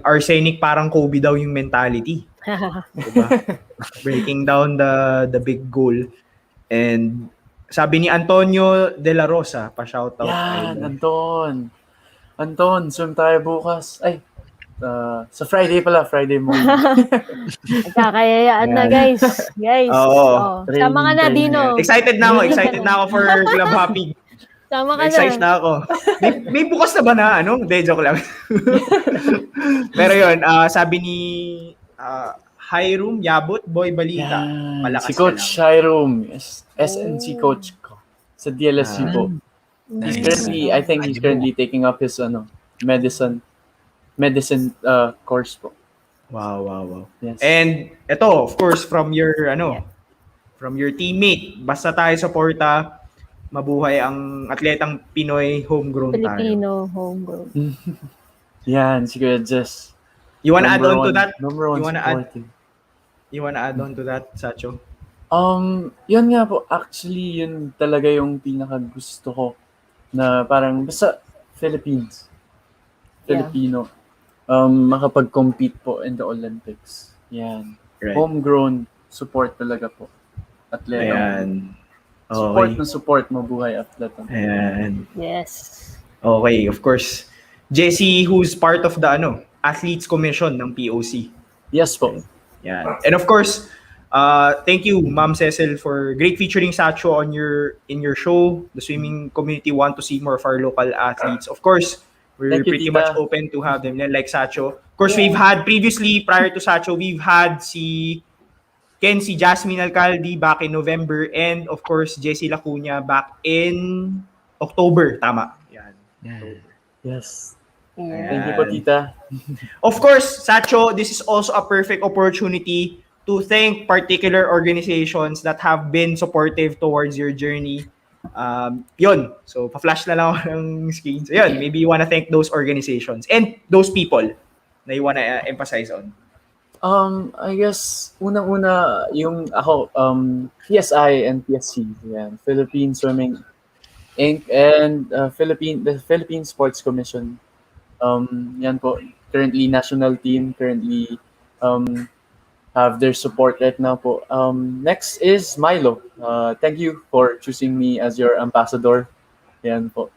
Arsenic, parang Kobe daw yung mentality. Diba? Breaking down the big goal. And sabi ni Antonio De La Rosa, pa-shoutout. Yan, Anton. Anton, swim tayo bukas. Ay, sa Friday pala, Friday morning. Nagkakayayaan na, guys. Guys. Oo. Sama ka na, Training Dino. Excited na ako for Club Hapee. Sama ka Excited na. na ako. May bukas na ba na ano? Hindi, joke lang. Pero yun, sabi ni Hiram Yabut, Boy Balita. Yan, Malakas si ka Coach lang. Hiram, SNC coach ko sa DLSU po. He's currently, I think he's currently taking up his medicine course po. Wow. Yes. And ito, of course, from your teammate, basta tayo suporta, mabuhay ang atletang Pinoy homegrown tayo. Filipino homegrown. Yan, si Kuya Jess. You wanna add on to that? Number one supporting. You wanna add on to that, Sacho? Yun nga po, actually, yun talaga yung pinaka gusto ko na parang basta Philippines. Filipino. Makapag-compete po in the Olympics. Yan. Right. Homegrown support talaga po. Atleta. Ayan. Support Okay. na support, mabuhay atleta. Ayan. Yes. Okay, of course. Jesse, who's part of the Athletes Commission ng POC. Yes po. Yan. And of course, thank you, Ma'am Cecil, for great featuring Sacho in your show. The swimming community want to see more of our local athletes. Of course, we're Thank you, pretty Tita. much open to have them like Sacho. Of course, we've had previously, prior to Sacho, we've had si Jasmine Alcalde back in November, and of course, Jessie Lacuna back in October. Tama. Yan. Yes. Yeah. Thank you po, Tita. Of course, Sacho, this is also a perfect opportunity to thank particular organizations that have been supportive towards your journey. Yun. So, pa-flash na lang ako ng screen. So, yun. Maybe you wanna thank those organizations and those people na you wanna emphasize on. I guess, unang-una, yung ako, PSI and PSC, yan, Philippine Swimming Inc. and the Philippine Sports Commission. Yan po, currently national team, currently have their support right now po. Next is MILO. Thank you for choosing me as your ambassador. Yan po.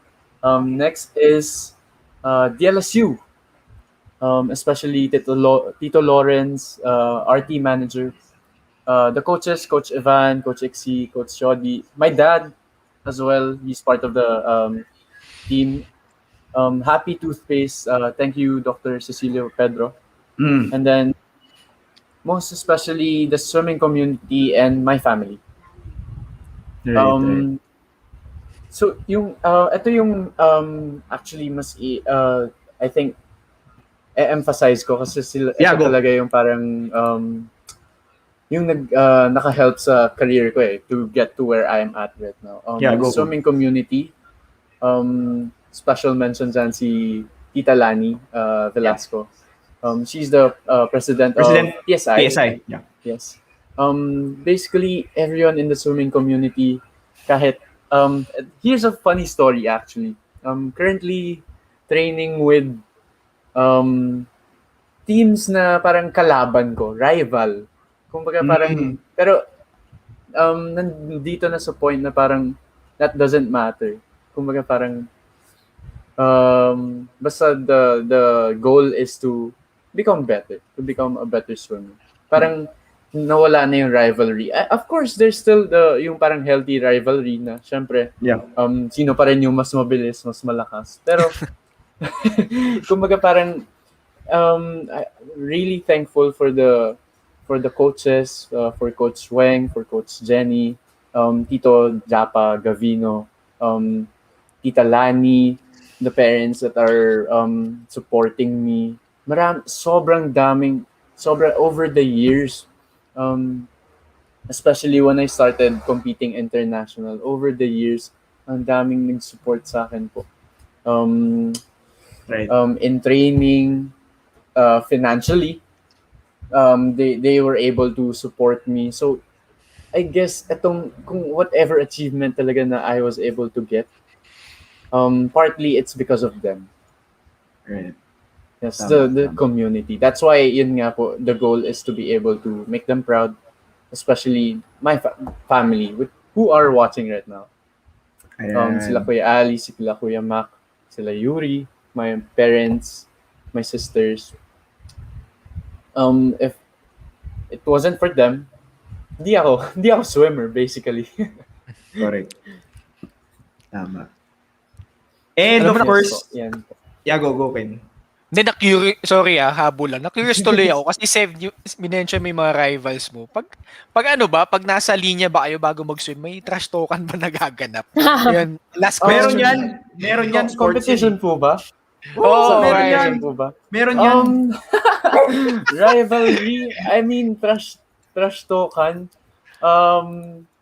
Next is DLSU. Especially Tito Lawrence, our team manager. The coaches, Coach Ivan, Coach Ixi, Coach Shodi. My dad as well, he's part of the team. Hapee Toothpaste, thank you, Dr. Cecilio Pedro. And then, most especially, the swimming community and my family. Right. So, ito yung actually mas, I think, emphasize ko kasi ito talaga yung parang yung naka-help sa career ko to get to where I am at right now. Swimming community, special mention dyan si Tita Lani Velasco. She's the president of PSI. Yeah. Yes. Basically, everyone in the swimming community, kahit here's a funny story actually. Currently training with teams na parang kalaban ko, rival. Kumbaga parang pero nandito na sa point na parang that doesn't matter. Kumbaga parang basta the goal is to become better, to become a better swimmer. Parang nawala na yung rivalry. Of course, there's still yung parang healthy rivalry na syempre sino pa rin yung mas mabilis, mas malakas. Pero kumbaga parang I'm really thankful for the coaches, for Coach Weng, for Coach Jenny, Tito Japa Gavino, Tita Lani, the parents that are supporting me. Sobrang over the years, especially when I started competing international, over the years, ang daming nag-support sa akin po. In training, financially, they were able to support me. So I guess kung whatever achievement talaga na I was able to get, partly it's because of them. Right. Yes, the community. That's why yun nga po, the goal is to be able to make them proud, especially my family who are watching right now. Sila Kuya Ali, sila Kuya Mac, sila Yuri, my parents, my sisters. If it wasn't for them, hindi ako swimmer basically. Correct. Tama. And Alam mo of na- course, Yan. yeah, go, Ken. Hindi, sorry habol lang. Na-curious tuloy ako kasi minention mo yung mga rivals mo. Pag ano ba, pag nasa linya ba kayo bago mag-swim, may trash talkan ba nagaganap? Yun, last Meron question. yan. Meron yan. Sports Competition yan. po ba? Oo, meron right. yan. Po ba? Meron yan. Rivalry, I mean, trash talkan.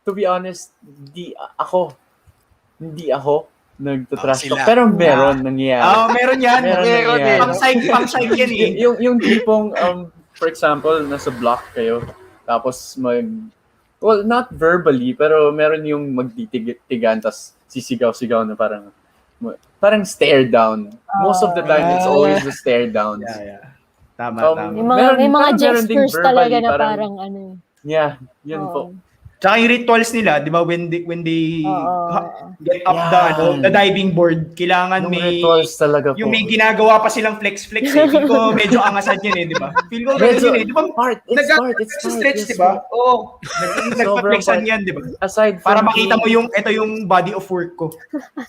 To be honest, hindi ako nagtatrash talk. Sila. Pero meron nangyayari. Meron yan. Meron eh. Pang-psych yan eh. yung tipong, for example, nasa block kayo, tapos well, not verbally, pero meron yung magtitigan, tapos sisigaw-sigaw na parang stare down. Most of the time, it's always the stare down. Yeah. Tama. May mga meron ding gestures verbally, talaga na parang ano. Yeah, yun po. Tsaka yung rituals nila, di ba, when they get up Yeah. the diving board, kailangan Yung may rituals talaga po. yung may ginagawa pa silang flex-flex eh. Feel ko medyo angasan yun eh, di ba? Feel ko ganun yun eh. Di ba? It's Stretch, yes di ba? po. Oo. Sobrang Nagpa-flexan part. yan, di ba? Aside from Para makita mo ito yung body of work ko.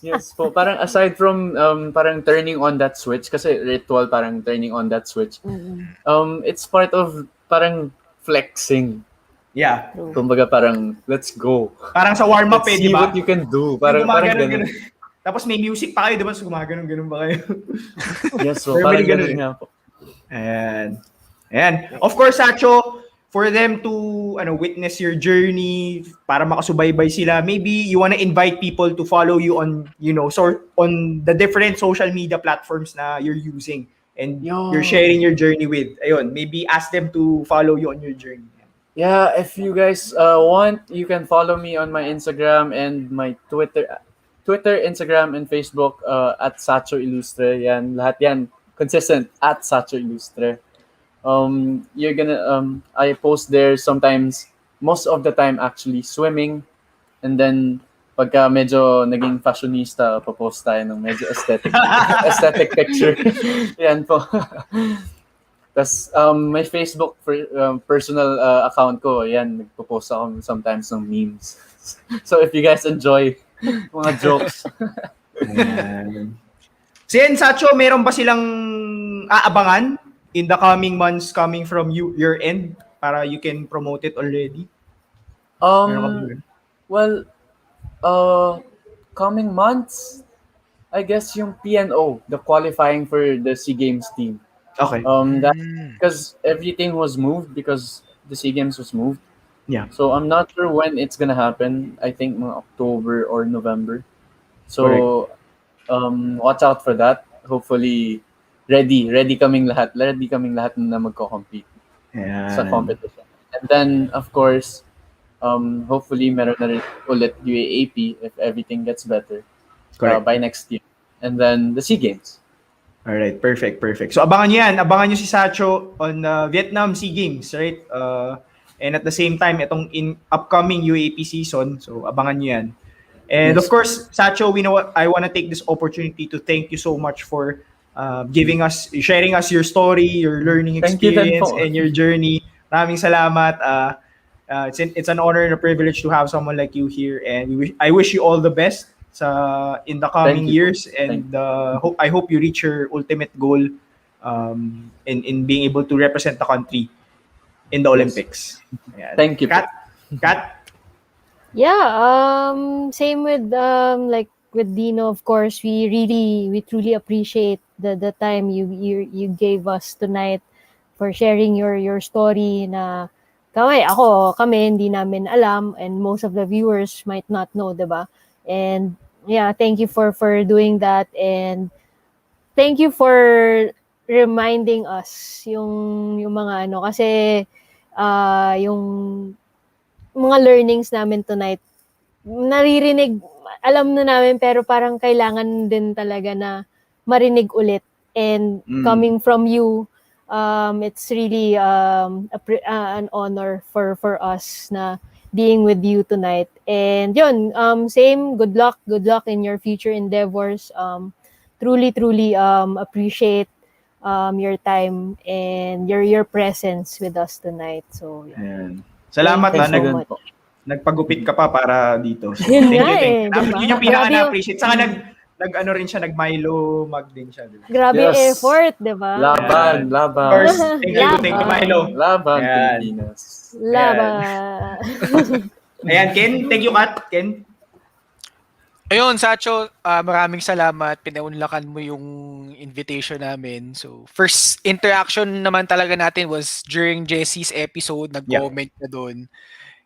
Yes po, parang aside from parang turning on that switch, kasi ritual parang turning on that switch. It's part of parang flexing. Yeah. Kumbaga parang let's go. Parang sa warm-up Let's eh, di see ba? what you can do. Parang ganun. Tapos may music pa kayo, di ba? So gumaganon ba kayo? Yes po, Normally parang ganun ganun. nga po. Ayan. Of course, Sacho, for them to witness your journey, para makasubaybay sila, maybe you wanna invite people to follow you on, on the different social media platforms na you're using and you're sharing your journey with. Ayun, maybe ask them to follow you on your journey. Yeah, if you guys want, you can follow me on my Instagram and my Twitter, Instagram, and Facebook at Sacho Ilustre. Yan, lahat yan consistent at Sacho Ilustre. You're gonna I post there sometimes, most of the time actually swimming, and then pagka medyo naging fashionista, post tayo ng medyo aesthetic picture. Yan po. Tas my Facebook personal account ko, yan, nagpo-post ako sometimes ng memes. So if you guys enjoy mga jokes. Siyan, Sacho, meron ba silang aabangan in the coming months coming from your end para you can promote it already? Well, coming months, I guess yung PNO, the qualifying for the SEA Games team. Okay. That because everything was moved because the SEA Games was moved. Yeah. So I'm not sure when it's gonna happen. I think mga October or November. So watch out for that. Hopefully ready kaming lahat na magko-compete sa competition. And then of course, hopefully meron na rin ulit UAAP if everything gets better by next year. And then the SEA Games. All right, perfect. So abangan nyo si Sacho on Vietnam SEA Games, right? And at the same time, itong upcoming UAP season, so abangan nyo yan. And of course, Sacho, I want to take this opportunity to thank you so much for sharing us your story, your learning experience, and your journey. Maraming salamat. It's an honor and a privilege to have someone like you here, and I wish you all the best in the coming years, and I hope you reach your ultimate goal in being able to represent the country in the Olympics. Yeah. Thank you. Kat? Yeah, same with like with Dino, of course. We truly appreciate the time you gave us tonight for sharing your story na kami hindi namin alam, and most of the viewers might not know, diba? And yeah, thank you for doing that, and thank you for reminding us yung mga kasi yung mga learnings namin tonight, naririnig, alam na namin, pero parang kailangan din talaga na marinig ulit, and coming from you, it's really an honor for us na being with you tonight. And yun, same, good luck in your future endeavors. truly appreciate your time and your presence with us tonight. So, yeah. Ayan. Salamat Thank you so na much. nagpagupit ka pa para dito. So, Yun thank nga you, thank eh, you. diba? Yun yung pinaka Grabe yung- na-appreciate. Saka nag-ano rin siya, nag-Milo mag din siya. Diba? Grabe yung Yes. effort, di ba? Laban, Of laban. course, thank you, Milo. Laban, Ayan. Pilipinas. Laba. Ayan, Ken. Thank you, Kat. Ken. Ayun, Sacho, maraming salamat. Pinaunlakan mo yung invitation namin. So, first interaction naman talaga natin was during Jesse's episode. Nag-comment na doon.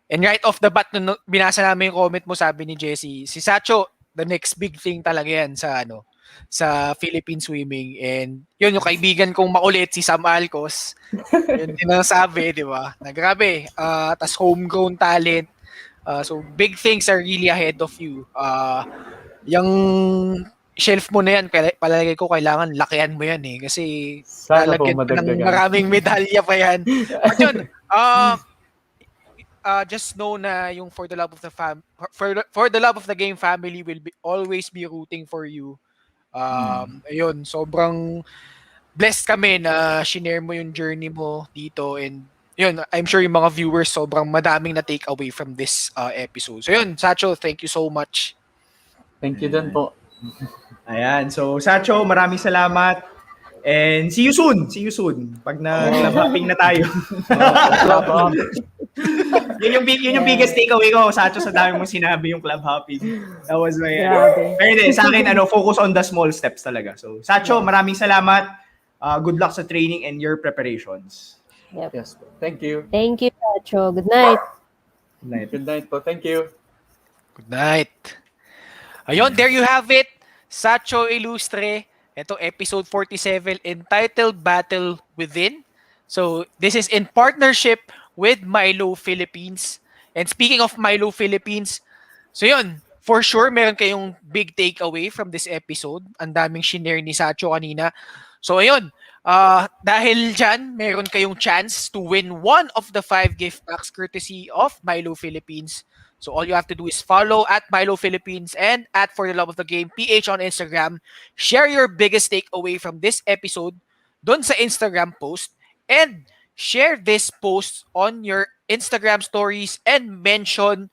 And right off the bat, nung binasa namin yung comment mo, sabi ni Jessie, si Sacho, the next big thing talaga yan sa Philippine swimming. And yun, yung kaibigan kong makulit, si Sam Alcos, yun din ang sabi, di ba? Na grabe, tas homegrown talent. So big things are really ahead of you. Yung shelf mo na yan, palagay ko kailangan lakihan mo yan eh. Kasi Sana po lalagyan pa ng madagdagan. maraming medalya pa yan. But yun, just know na yung for the love of the game family will always be rooting for you. Ayun, sobrang blessed kami na shinare mo yung journey mo dito, and yun, I'm sure yung mga viewers sobrang madaming na take away from this episode. So yun, Sacho, thank you so much. Thank you din po. Ayan. So, Sacho, maraming salamat. And see you soon. See you soon. Pag na-club hopping na tayo. yun yung biggest takeaway ko, Sacho, sa dami mong sinabi yung club hopping. That was my... Grabe. Pero hindi, sa akin, focus on the small steps talaga. So, Sacho, maraming salamat. Good luck sa training and your preparations. Yep. Yes po. Thank you. Thank you, Sacho. Good night. Good night. Good night po. Thank you. Good night. Ayun, there you have it. Sacho Ilustre. Ito, episode 47, entitled Battle Within. So, this is in partnership with MILO Philippines. And speaking of MILO Philippines, so yun, for sure, meron kayong big takeaway from this episode. Ang daming shinare ni Sacho kanina. So, ayun, dahil dyan, meron kayong chance to win one of the 5 gift packs courtesy of MILO Philippines. So all you have to do is follow at MILO Philippines and at For the Love of the Game PH on Instagram. Share your biggest takeaway from this episode dun sa Instagram post, and share this post on your Instagram stories and mention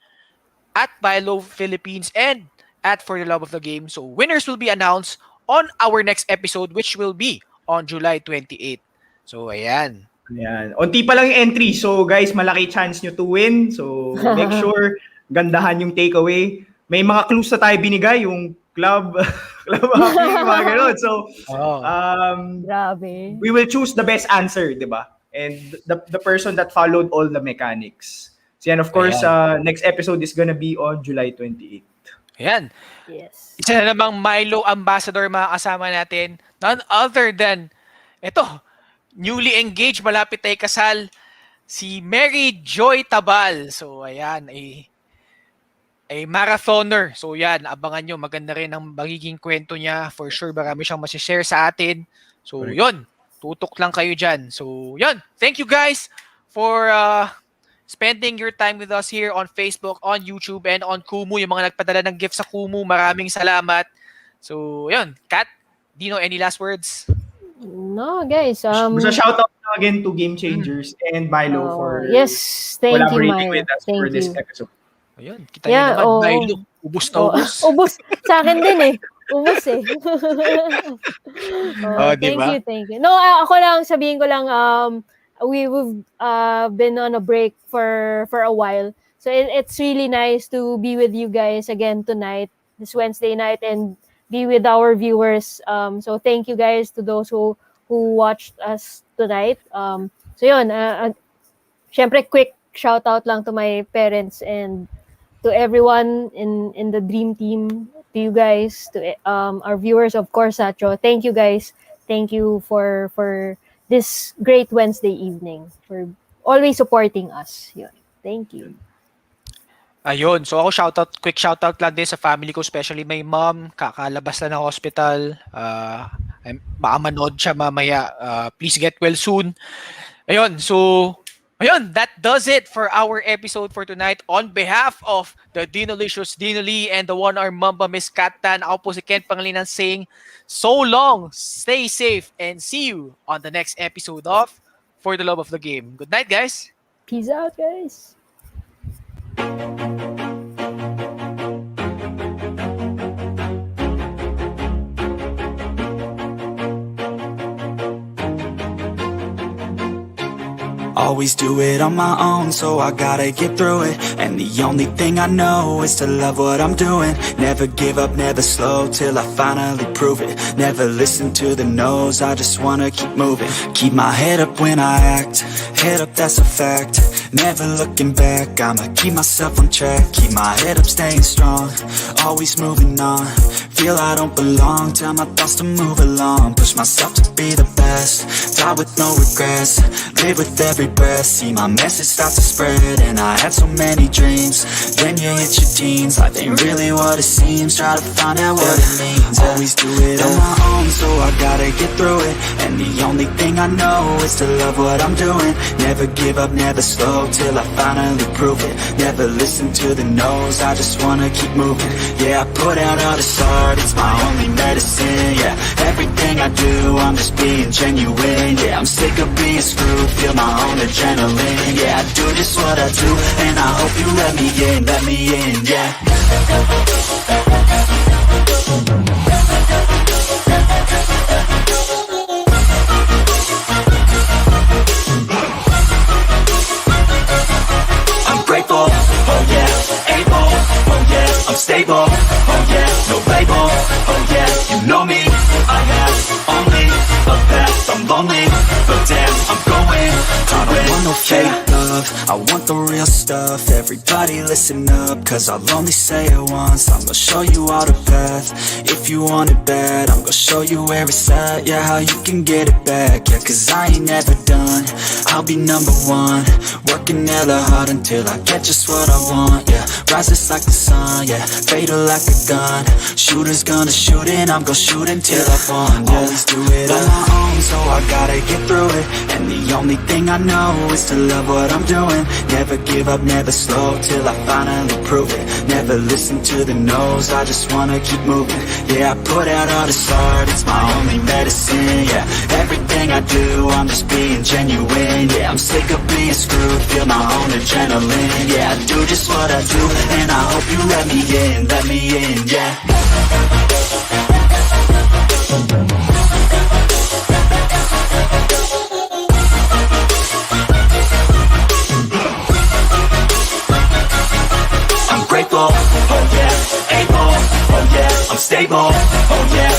at MILO Philippines and at For the Love of the Game. So winners will be announced on our next episode, which will be on July 28. So ayan. Ayan. Unti pa lang yung entry. So guys, malaki chance nyo to win. So make sure gandahan yung takeaway. May mga clues na tayo binigay, yung club hopping, mga ganun. So, Grabe. we will choose the best answer, di ba? And the person that followed all the mechanics. So yan, of course, next episode is gonna be on July 28. Ayan. Yes. Isa na namang MILO ambassador mga kasama natin. None other than, ito, newly engaged, malapit ay kasal, si Mary Joy Tabal. So, ayan, ay marathoner. So, yan, abangan nyo. Maganda rin ang magiging kwento niya. For sure, marami siyang masishare sa atin. So, yun, tutok lang kayo dyan. So, yun, thank you guys for spending your time with us here on Facebook, on YouTube, and on Kumu. Yung mga nagpadala ng gift sa Kumu, maraming salamat. So, yun, Kat, Dino, any last words? No, guys. Basta shoutout again to Game Changers and Milo for yes, thank you, collaborating Milo. with us Thank for this you. episode. Ayun, kita nyo naman, Milo, ubus na ubus. Ubus. Sa akin din eh. Ubus eh. Diba? Thank you. No, ako lang, sabihin ko lang, we've been on a break for a while. So it's really nice to be with you guys again tonight, this Wednesday night, and be with our viewers. So thank you guys to those who watched us tonight. So yun, syempre quick shout out lang to my parents and to everyone in the dream team, to you guys, to our viewers, of course, Sacho. Thank you guys. Thank you for this great Wednesday evening, for always supporting us. Yun. Thank you. Ayun, so ako quick shoutout lang din sa family ko, especially my mom, kakalabas na ng hospital. Baka manood siya mamaya. Please get well soon. Ayun, so Ayun, that does it for our episode for tonight. On behalf of the Dinolicious Dinoli and the one-arm Mamba Miss Katan, ako po si Ken Pangilinan saying, so long, stay safe, and see you on the next episode of For the Love of the Game. Good night, guys. Peace out, guys. Always do it on my own, so I gotta get through it. And the only thing I know is to love what I'm doing. Never give up, never slow, till I finally prove it. Never listen to the no's, I just wanna keep moving. Keep my head up when I act, head up, that's a fact. Never looking back, I'ma keep myself on track. Keep my head up, staying strong, always moving on. Feel I don't belong, tell my thoughts to move along. Push myself to be the best, die with no regrets. Live with every breath, see my message start to spread. And I had so many dreams, then you hit your teens. Life ain't really what it seems, try to find out what it means. Always do it on my own, so I gotta get through it. And the only thing I know is to love what I'm doing. Never give up, never slow, till I finally prove it. Never listen to the no's, I just wanna keep moving. Yeah, I put out all this art, it's my only medicine. Yeah, everything I do, I'm just being genuine. Yeah, I'm sick of being screwed, feel my own adrenaline. Yeah, I do just what I do, and I hope you let me in, yeah. I'm grateful, oh yeah, able, oh yeah, I'm stable, oh yeah, no label, oh yeah, you know me, I have only a path, I'm lonely, but damn, I'm going to I don't want no fake love, I want the real stuff. Everybody listen up, cause I'll only say it once. I'm gonna show you all the path, if you want it bad. I'm gonna show you where it's at, yeah, how you can get it back. Yeah, cause I ain't never done, I'll be number one. Working hella hard until I get just what I want, yeah. Rises like the sun, yeah, fatal like a gun. Shooters gonna shoot and I'm gonna shoot until I won, yeah. Always do it on my own, so I gotta get through it. And the only thing I know is to love what I'm doing. Never give up, never slow, till I finally prove it. Never listen to the no's, I just wanna keep moving. Yeah, I put out all this art, it's my only medicine. Yeah, everything I do, I'm just being genuine. Yeah, I'm sick of being screwed, feel my own adrenaline. Yeah, I do just what I do, and I hope you let me in, yeah. I'm grateful, oh yeah, able, oh yeah, I'm stable, oh yeah,